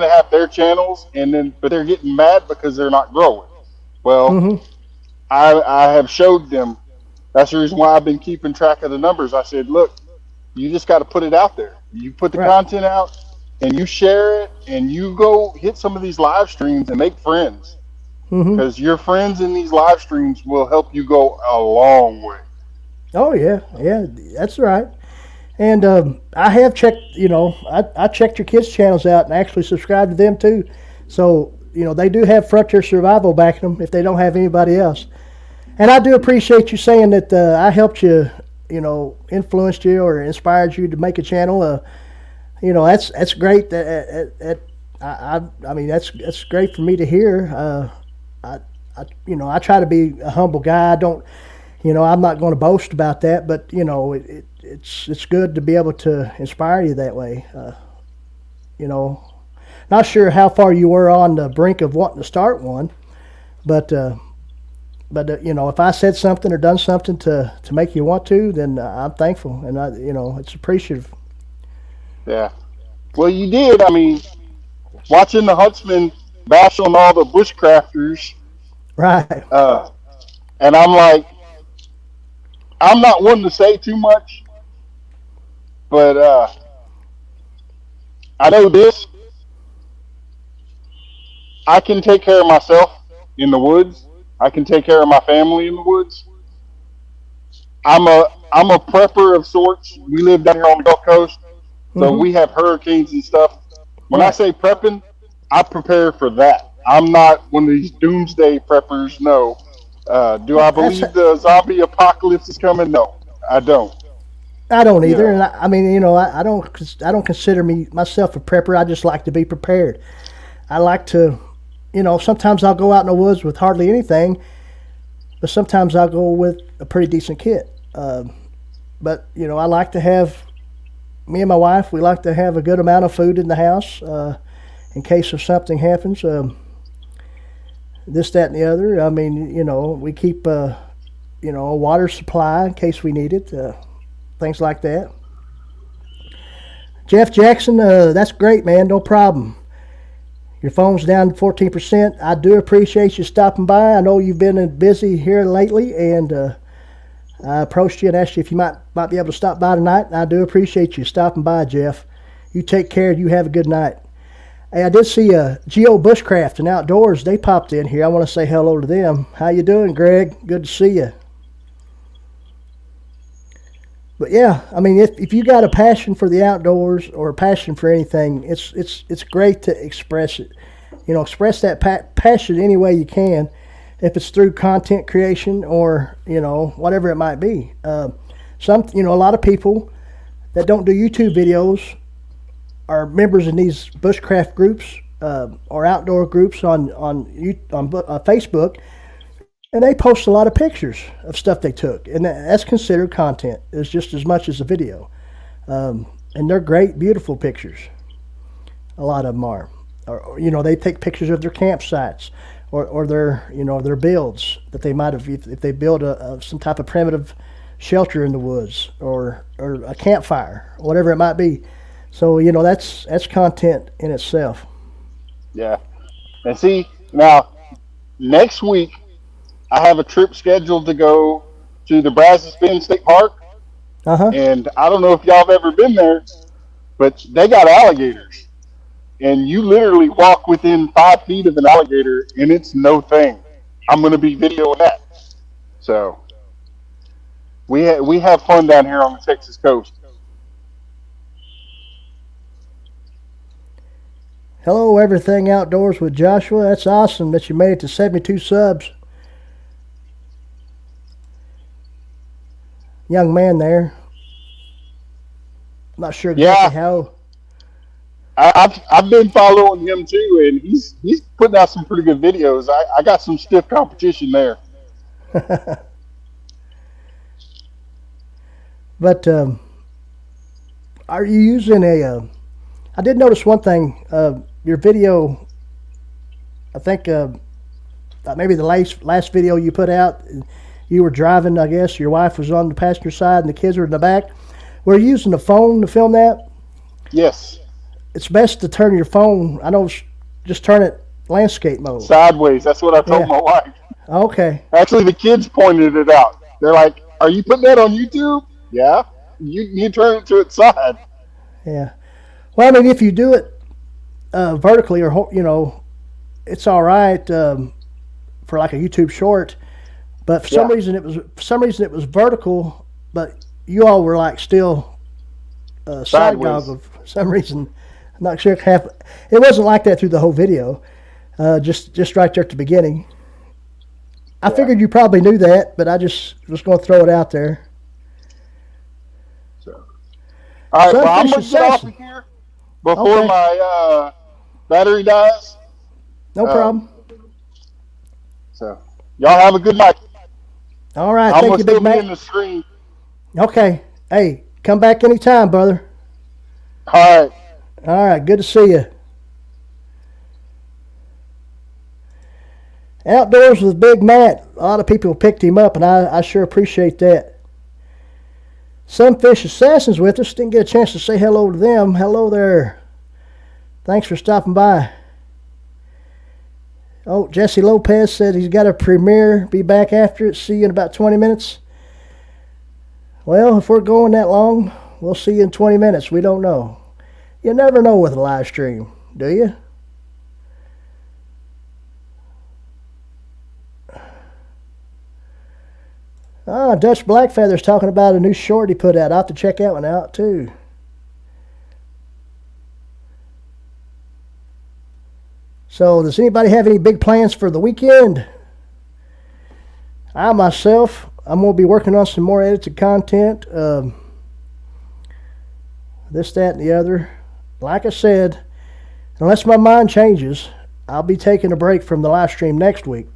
have their channels, but they're getting mad because they're not growing. Well, I have showed them. That's the reason why I've been keeping track of the numbers. I said, look, you just got to put it out there. You put the content out, and you share it, and you go hit some of these live streams and make friends, because your friends in these live streams will help you go a long way. Oh yeah, that's right. And I have checked, I checked your kids' channels out and actually subscribed to them too. So, they do have Frontier Survival backing them if they don't have anybody else. And I do appreciate you saying that I helped you, influenced you or inspired you to make a channel. That's great. I mean, that's great for me to hear. I try to be a humble guy. I don't. I'm not going to boast about that, but it's good to be able to inspire you that way. Not sure how far you were on the brink of wanting to start one, but if I said something or done something to make you want to, then I'm thankful, and it's appreciative. Yeah. Well, you did. I mean, watching the Huntsman bash on all the bushcrafters, Right. And I'm like, I'm not one to say too much, but I know this. I can take care of myself in the woods. I can take care of my family in the woods. I'm a prepper of sorts. We live down here on the Gulf Coast, so Mm-hmm. we have hurricanes and stuff. When I Right. say prepping, I prepare for that. I'm not one of these doomsday preppers. No. Do I That's believe the zombie apocalypse is coming? No, I don't. I don't You either, know. and I mean, I don't consider myself a prepper. I just like to be prepared. I like to, sometimes I'll go out in the woods with hardly anything, but sometimes I'll go with a pretty decent kit. But I like to have me and my wife. We like to have a good amount of food in the house in case if something happens. This, that, and the other. I mean, we keep a water supply in case we need it. Things like that. Jeff Jackson, that's great, man. No problem. Your phone's down 14%. I do appreciate you stopping by. I know you've been busy here lately, and I approached you and asked you if you might be able to stop by tonight. And I do appreciate you stopping by, Jeff. You take care. You have a good night. Hey, I did see Geo Bushcraft and Outdoors. They popped in here. I want to say hello to them. How you doing, Greg? Good to see you. But yeah, I mean, if you got a passion for the outdoors or a passion for anything, it's great to express it. Express that passion any way you can, if it's through content creation or whatever it might be. A lot of people that don't do YouTube videos are members in these bushcraft groups or outdoor groups on Facebook. And they post a lot of pictures of stuff they took, and that's considered content. It's just as much as a video, and they're great, beautiful pictures. A lot of them are, or they take pictures of their campsites, or their builds that they might have if they build some type of primitive shelter in the woods or a campfire, whatever it might be. So that's content in itself. Yeah. And see now, next week I have a trip scheduled to go to the Brazos Bend State Park, Uh-huh. and I don't know if y'all have ever been there, but they got alligators, and you literally walk within 5 feet of an alligator, and it's no thing. I'm going to be videoing that. So we have fun down here on the Texas coast. Hello, Everything Outdoors with Joshua. That's awesome that you made it to 72 subs. Young man there. I'm not sure exactly how. I've been following him too, and he's putting out some pretty good videos. I got some stiff competition there. But are you using I did notice one thing. Your video, I think maybe the last video you put out, you were driving, I guess. Your wife was on the passenger side and the kids were in the back. Were you using the phone to film that? Yes. It's best to turn your phone, just turn it landscape mode. Sideways. That's what I told my wife. Okay. Actually, the kids pointed it out. They're like, "Are you putting that on YouTube?" Yeah. You turn it to its side. Yeah. Well, I mean, if you do it vertically, or it's all right for like a YouTube short. But for some reason it was vertical, but you all were like still side goggled for some reason. I'm not sure. It wasn't like that through the whole video. Just right there at the beginning. I figured you probably knew that, but I just was going to throw it out there. So, all right, well, I'm going to get off of here before my battery dies. No problem. So, y'all have a good night. All right, I'm thank you, still Big Mac. in the stream. Okay. Hey, come back anytime, brother. All right. All right, good to see you. Outdoors with Big Matt. A lot of people picked him up, and I sure appreciate that. Sunfish Assassins with us. Didn't get a chance to say hello to them. Hello there. Thanks for stopping by. Oh, Jesse Lopez said he's got a premiere. Be back after it. See you in about 20 minutes. Well, if we're going that long, we'll see you in 20 minutes. We don't know. You never know with a live stream, do you? Dutch Blackfeather's talking about a new short he put out. I'll have to check that one out too. So, does anybody have any big plans for the weekend? I'm going to be working on some more edited content. This, that, and the other. Like I said, unless my mind changes, I'll be taking a break from the live stream next week.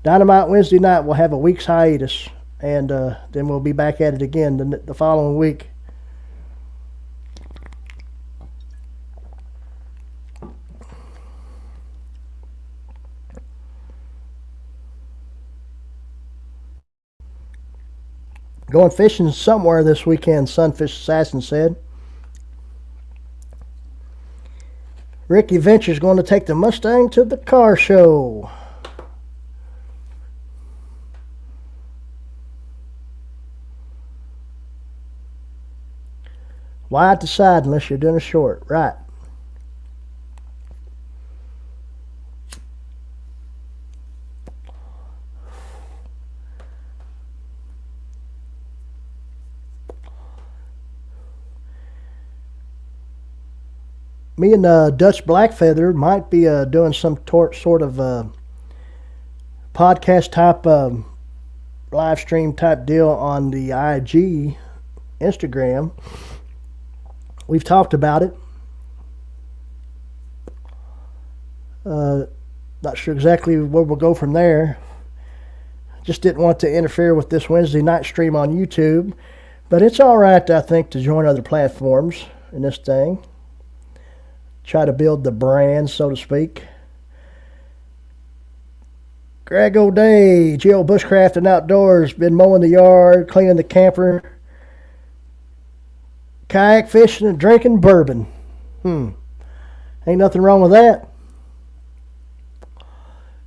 Dynamite Wednesday Night will have a week's hiatus, and then we'll be back at it again the following week. Going fishing somewhere this weekend, Sunfish Assassin said. Ricky Venture's going to take the Mustang to the car show. Wide to side unless you're doing a short, right? Me and Dutch Blackfeather might be doing some sort of podcast type live stream type deal on the IG Instagram. We've talked about it. Not sure exactly where we'll go from there. Just didn't want to interfere with this Wednesday night stream on YouTube. But it's all right, I think, to join other platforms in this thing. Try to build the brand, so to speak. Greg O'Day, Geo Bushcraft and Outdoors, been mowing the yard, cleaning the camper, kayak fishing and drinking bourbon. Ain't nothing wrong with that.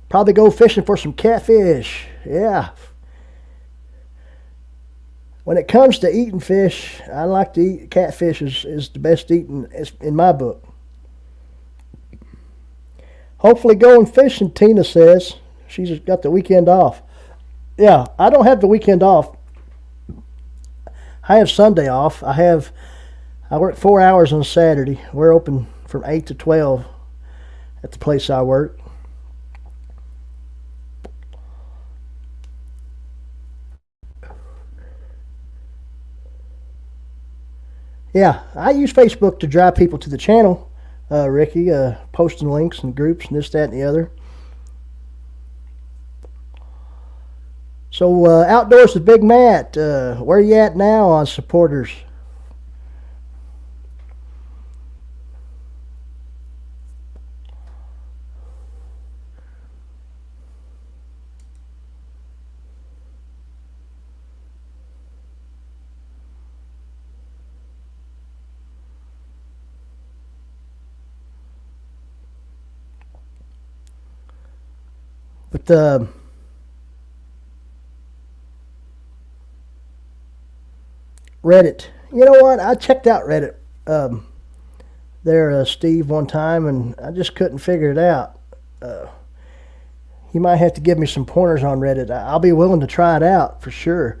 Probably go fishing for some catfish. Yeah. When it comes to eating fish, I like to eat catfish is the best eating in my book. Hopefully going fishing, Tina says. She's got the weekend off. Yeah, I don't have the weekend off. I have Sunday off. I work 4 hours on Saturday. We're open from 8 to 12 at the place I work. Yeah, I use Facebook to drive people to the channel. Ricky, posting links and groups and this, that, and the other. So, Outdoors with Big Matt, where you at now on supporters? But Reddit. You know what? I checked out Reddit Steve, one time, and I just couldn't figure it out. You might have to give me some pointers on Reddit. I'll be willing to try it out for sure.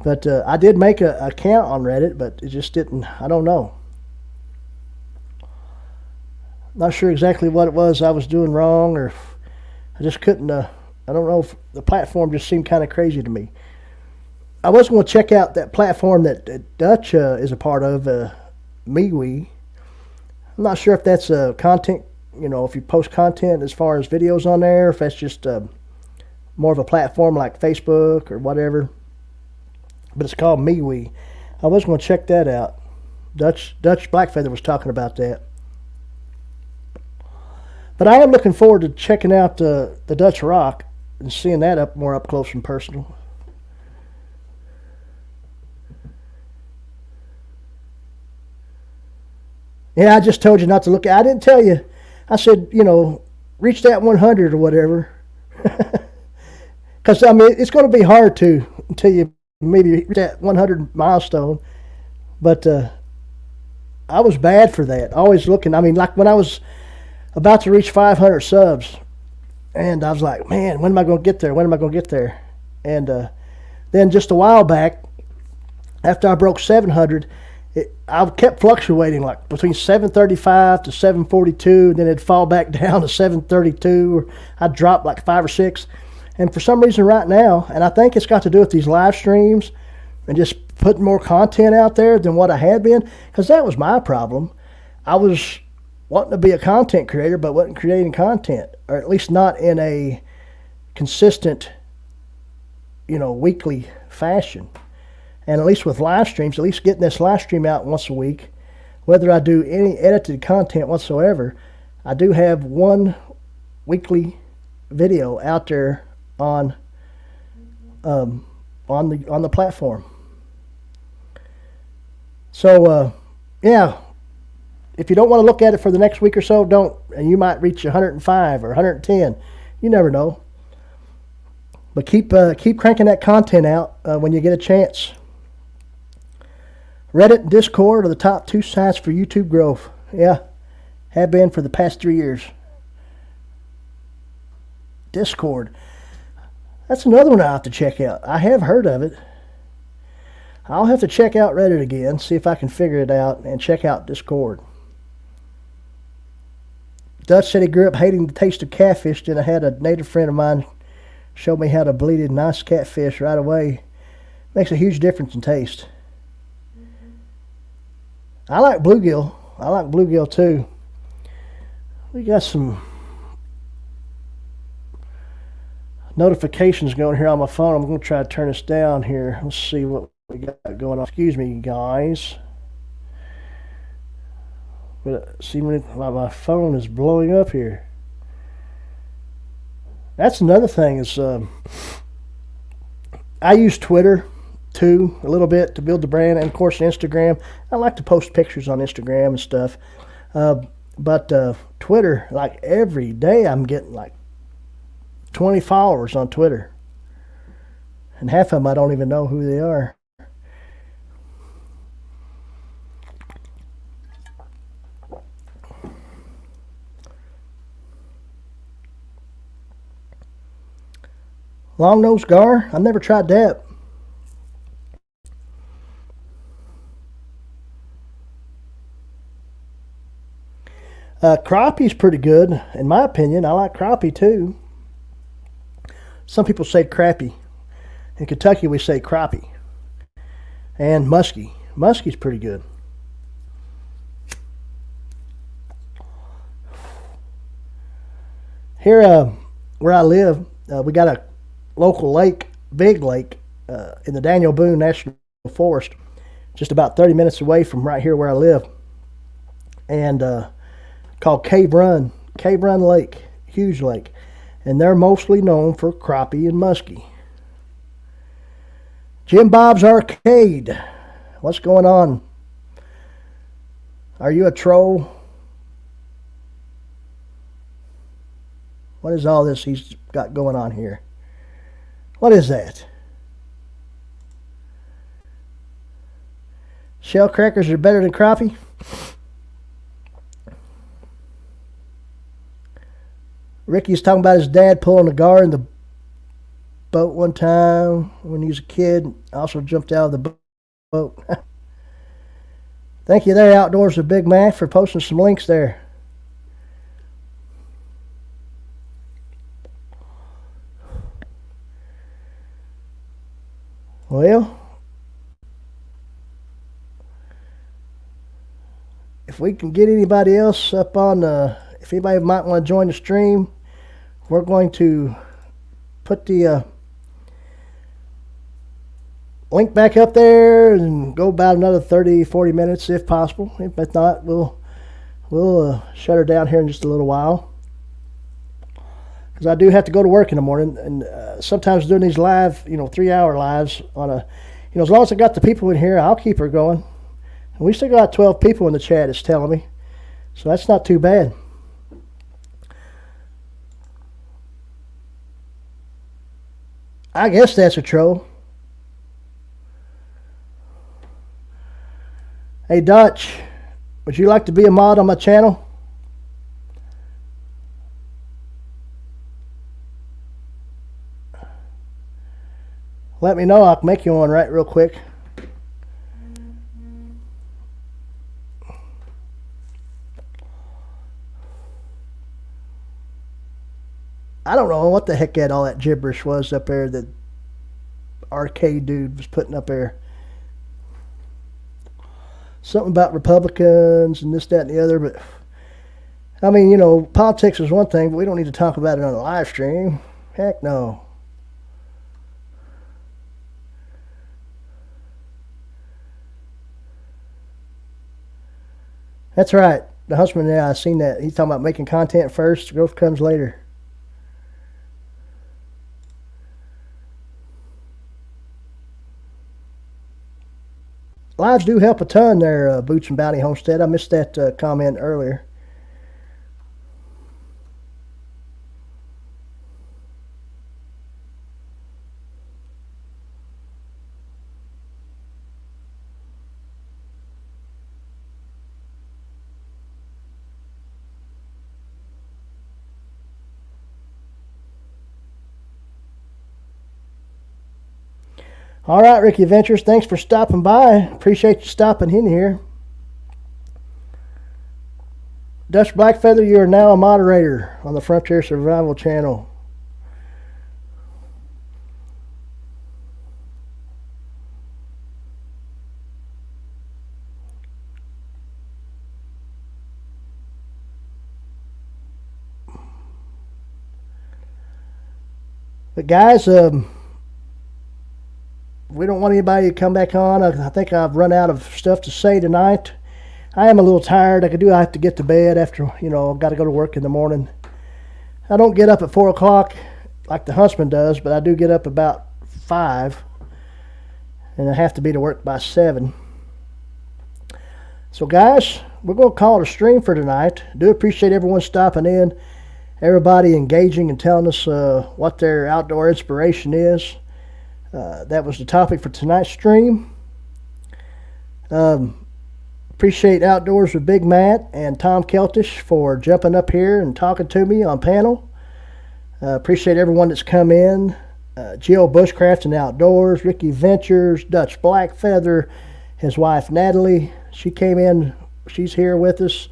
But I did make an account on Reddit, but it just didn't. I don't know. Not sure exactly what it was I was doing wrong, or I just couldn't. I don't know if the platform just seemed kind of crazy to me. I was going to check out that platform that Dutch is a part of, MeWe. I'm not sure if that's content, if you post content as far as videos on there, if that's just more of a platform like Facebook or whatever. But it's called MeWe. I was going to check that out. Dutch Blackfeather was talking about that. But I am looking forward to checking out the Dutch Rock and seeing that more up close and personal. Yeah, I just told you not to look at it. I didn't tell you. I said, reach that 100 or whatever. Because, it's going to be hard until you maybe reach that 100 milestone. But I was bad for that. Always looking. Like when I was about to reach 500 subs, and I was like, man, when am I going to get there? When am I going to get there? And Then just a while back, after I broke 700, I kept fluctuating like between 735 to 742, then it'd fall back down to 732, or I'd drop like 5 or 6. And for some reason right now, and I think it's got to do with these live streams and just putting more content out there than what I had been, because that was my problem. I was wanting to be a content creator, but wasn't creating content, or at least not in a consistent, weekly fashion. And at least with live streams, at least getting this live stream out once a week, whether I do any edited content whatsoever, I do have one weekly video out there on the platform. So yeah, if you don't want to look at it for the next week or so, don't, and you might reach 105 or 110. You never know. But keep cranking that content out when you get a chance. Reddit and Discord are the top 2 sites for YouTube growth. Yeah, have been for the past 3 years. Discord. That's another one I have to check out. I have heard of it. I'll have to check out Reddit again, see if I can figure it out, and check out Discord. Dutch said he grew up hating the taste of catfish, then I had a native friend of mine show me how to bleed nice catfish right away. Makes a huge difference in taste. I like bluegill. I like bluegill too. We got some notifications going here on my phone. I'm going to try to turn this down here. Let's see what we got going on. Excuse me, guys. But see, my phone is blowing up here. That's another thing is I use Twitter too a little bit to build the brand, and of course Instagram. I like to post pictures on Instagram and stuff. But Twitter, like every day I'm getting like 20 followers on Twitter. And half of them I don't even know who they are. Long-nosed gar? I've never tried that. Crappie's pretty good, in my opinion. I like crappie too. Some people say crappie. In Kentucky, we say crappie. And muskie. Muskie's pretty good. Here, where I live, we got a local lake, big lake, in the Daniel Boone National Forest, just about 30 minutes away from right here where I live. And called Cave Run Lake, huge lake, and they're mostly known for crappie and muskie. Jim Bob's Arcade, what's going on? Are you a troll? What is all this he's got going on here? What is that? Shell crackers are better than crappie? Ricky's talking about his dad pulling a gar in the boat one time when he was a kid. Also jumped out of the boat. Thank you there, Outdoors with Big Mac, for posting some links there. Well, if we can get anybody else up on if anybody might want to join the stream, we're going to put the link back up there and go about another 30-40 minutes if possible. If not, we'll shut her down here in just a little while, because I do have to go to work in the morning, and sometimes doing these live, 3-hour lives on a, as long as I got the people in here, I'll keep her going. And we still got 12 people in the chat, it's telling me, so that's not too bad. I guess that's a troll. Hey Dutch, would you like to be a mod on my channel? let me know. I'll make you one right real quick. I don't know what the heck all that gibberish was up there that arcade dude was putting up there. Something about Republicans and this, that, and the other, but I mean, you know, politics is one thing, but we don't need to talk about it on a live stream. Heck no. That's right. The Huntsman, yeah, I seen that. He's talking about making content first, growth comes later. Lives do help a ton there, Boots and Bounty Homestead. I missed that comment earlier. All right, Ricky Ventures, thanks for stopping by. Appreciate you stopping in here. Dutch Blackfeather, you are now a moderator on the Frontier Survival channel. But guys, we don't want anybody to come back on. I think I've run out of stuff to say tonight. I am a little tired. I have to get to bed after, you know, I've got to go to work in the morning. I don't get up at 4 o'clock like the Huntsman does, but I do get up about 5. And I have to be to work by 7. So guys, we're going to call it a stream for tonight. Do appreciate everyone stopping in. Everybody engaging and telling us what their outdoor inspiration is. That was the topic for tonight's stream. Appreciate Outdoors with Big Matt and Tom Keltesch for jumping up here and talking to me on panel. Appreciate everyone that's come in. Jill Bushcraft and Outdoors, Ricky Ventures, Dutch Blackfeather, his wife Natalie. She came in. She's here with us.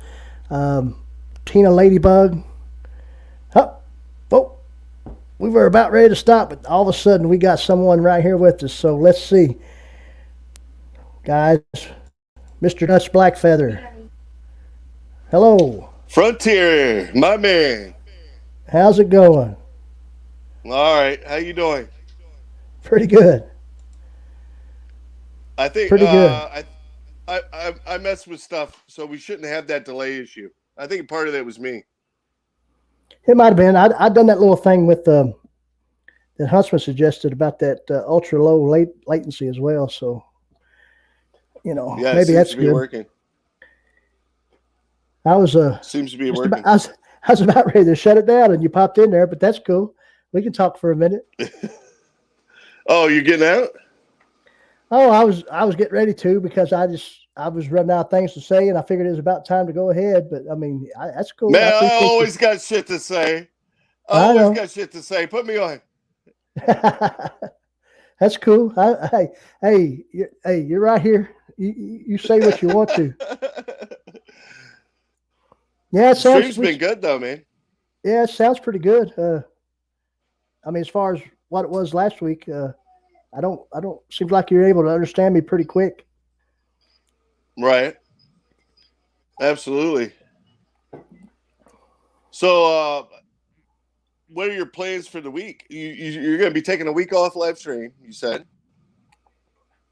Tina Ladybug. Oh, we were about ready to stop, but all of a sudden we got someone right here with us. So let's see. Guys, Mr. Dutch Blackfeather. Hello. Frontier, my man. How's it going? All right. How you doing? Pretty good. I think Pretty good. I messed with stuff, so we shouldn't have that delay issue. I think part of that was me. It might have been. I'd done that little thing with that Huntsman suggested about that ultra low latency as well. So, you know, Yeah, maybe that's good. Working. I was seems to be working. I was about ready to shut it down, and you popped in there. But that's cool. We can talk for a minute. Oh, you're getting out? Oh, I was getting ready to, because I was running out of things to say, and I figured it was about time to go ahead. But I mean, that's cool. Man, I always got shit to say. I always got shit to say. Put me on. That's cool. Hey, you're right here. You say what you want to. Yeah, it sounds. Stream's been good though, man. Yeah, it sounds pretty good. I mean, as far as what it was last week, I don't. Seems like you're able to understand me pretty quick. Right. Absolutely. So, what are your plans for the week? You're going to be taking a week off live stream, you said.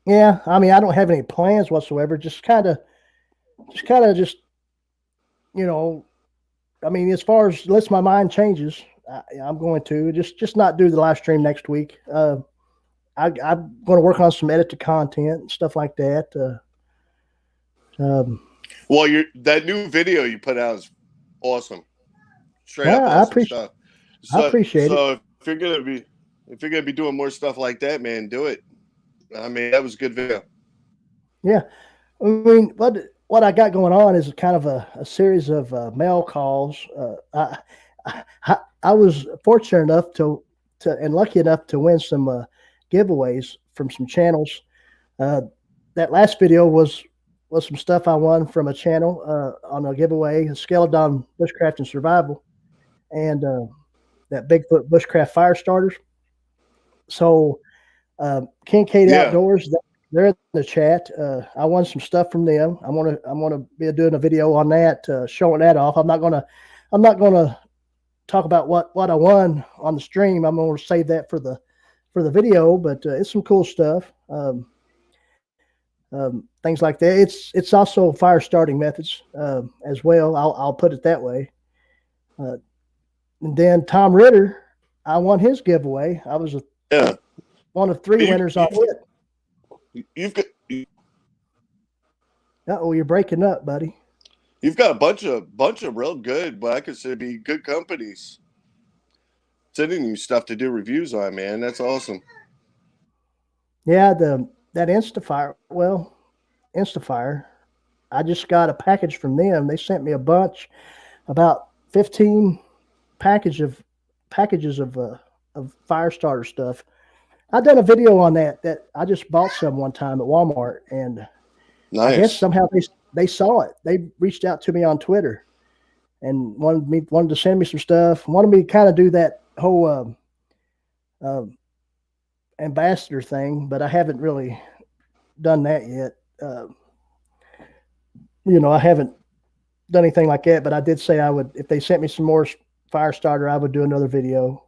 Yeah, I mean, I don't have any plans whatsoever. Just kind of, you know, I mean, as far as unless my mind changes, I'm going to just not do the live stream next week. I'm going to work on some edited content and stuff like that. Well, that new video you put out is awesome. Straight up awesome I appreciate stuff. I appreciate it. So if you're gonna be doing more stuff like that, man, do it. I mean, that was a good video. Yeah, I mean, what I got going on is kind of a series of mail calls. I was fortunate enough to and lucky enough to win some giveaways from some channels. That last video was some stuff I won from a channel on a giveaway, Skeleton Bushcraft and Survival, and that Bigfoot Bushcraft fire starters. So Kincaid Yeah. Outdoors, they're in the chat. I won some stuff from them. I'm gonna be doing a video on that, showing that off. I'm not gonna talk about what I won on the stream. I'm gonna save that for the video, but it's some cool stuff. Things like that. It's also fire starting methods as well. I'll put it that way. And then Tom Ritter, I won his giveaway. I was one of 3 winners on it. You've got. Oh, you're breaking up, buddy. You've got a bunch of real good, what I consider to be good companies sending you stuff to do reviews on, man. That's awesome. Yeah, that Insta Fire. Well, Insta Fire. I just got a package from them. They sent me a bunch, about 15 packages of fire starter stuff. I've done a video on that I just bought some one time at Walmart, and Nice. I guess somehow they saw it. They reached out to me on Twitter and wanted to send me some stuff. Wanted me to kind of do that whole ambassador thing, but I haven't really done that yet. I haven't done anything like that, but I did say I would, if they sent me some more fire starter, I would do another video.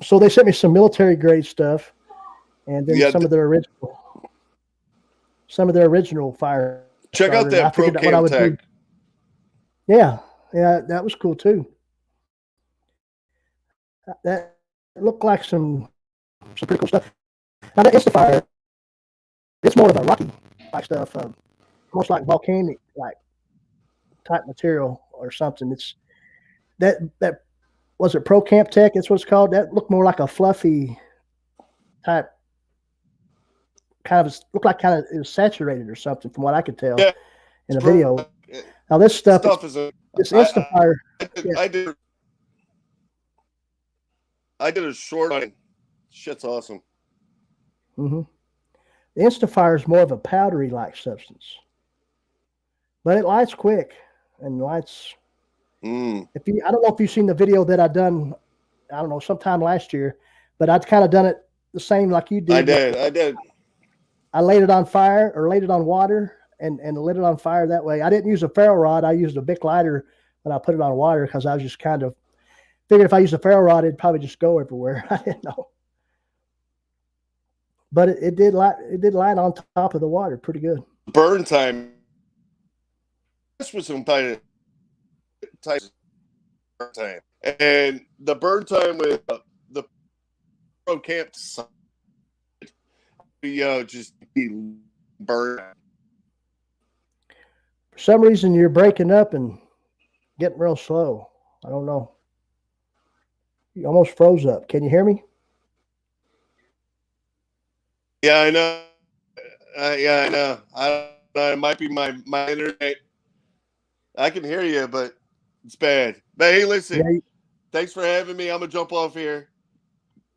So they sent me some military grade stuff, and then some of their original fire. Check out that Pro Cam Tech. Yeah, that was cool too. That looked like some pretty cool stuff. Now that Insta Fire, it's more of a rocky like stuff, almost like volcanic like type material or something. It's that was it Pro Camp Tech? That's what it's called. That looked more like a fluffy type. Looked like it was saturated or something, from what I could tell in the video. Now this stuff is this Insta Fire. I did a short on it. Shit's awesome. Mm-hmm. The Insta Fire is more of a powdery like substance, but it lights quick and lights. I don't know if you've seen the video that I done, I don't know, sometime last year, but I'd kind of done it the same like you did. I did. I laid it on fire or laid it on water and lit it on fire that way. I didn't use a ferro rod. I used a Bic lighter when I put it on water because I was just kind of figured if I used a ferro rod, it'd probably just go everywhere. I didn't know. But it did light on top of the water pretty good. Burn time. This was some type burn time. And the burn time with the Pro Camp just be burned. For some reason, you're breaking up and getting real slow. I don't know. You almost froze up. Can you hear me? Yeah, I know. I know. It might be my internet. I can hear you, but it's bad. But hey, listen. Thanks for having me. I'm gonna jump off here.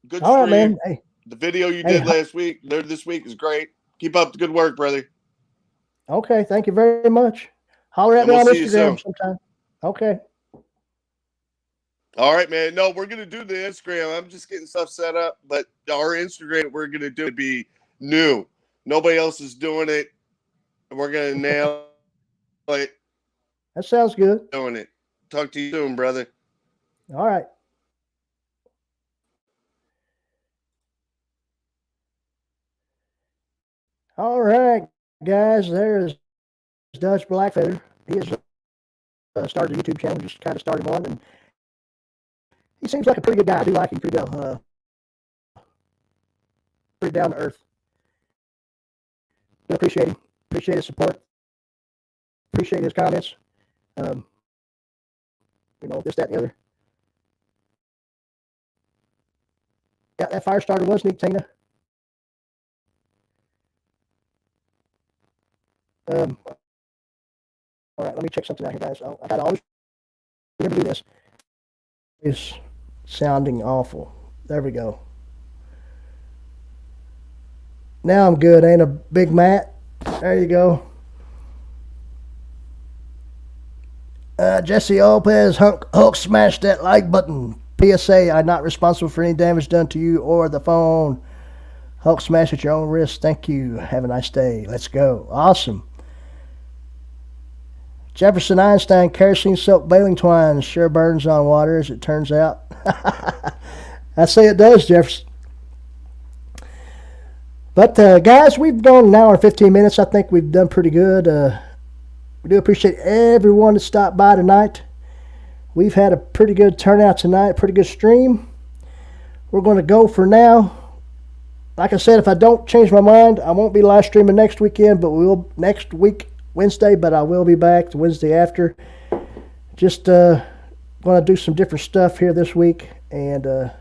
Good stream. All right, man. Hey. The video you did last week, this week is great. Keep up the good work, brother. Okay, thank you very much. Holler at me on Instagram sometime. Okay. All right, man. No, we're gonna do the Instagram. I'm just getting stuff set up, but our Instagram we're gonna do it be new. Nobody else is doing it. We're gonna nail it. That sounds good. Doing it. Talk to you soon, brother. All right. All right, guys. There's Dutch Blackfeather. He has started a YouTube channel. Just kind of started one, and he seems like a pretty good guy. I do like him pretty well. Pretty down to earth. I appreciate him. Appreciate his support. Appreciate his comments. This, that, and the other. Yeah, that fire starter was neat, Tina. All right, let me check something out here, guys. I gotta always remember to do this. It's sounding awful. There we go. Now I'm good, ain't a Big Matt? There you go. Jesse Lopez, Hulk smashed that like button. PSA, I'm not responsible for any damage done to you or the phone. Hulk smash at your own risk. Thank you. Have a nice day. Let's go. Awesome. Jefferson Einstein, kerosene soaked baling twine sure burns on water, as it turns out. I say it does, Jefferson. But guys, we've gone an hour and 15 minutes. I think we've done pretty good. We do appreciate everyone that stopped by tonight. We've had a pretty good turnout tonight, pretty good stream. We're going to go for now. Like I said, if I don't change my mind, I won't be live streaming next weekend, but we will next week, Wednesday, but I will be back the Wednesday after. Just going to do some different stuff here this week and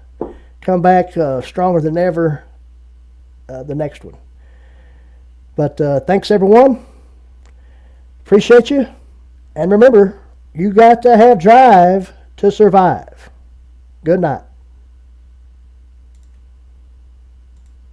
come back stronger than ever the next one. But thanks, everyone. Appreciate you. And remember, you got to have drive to survive. Good night.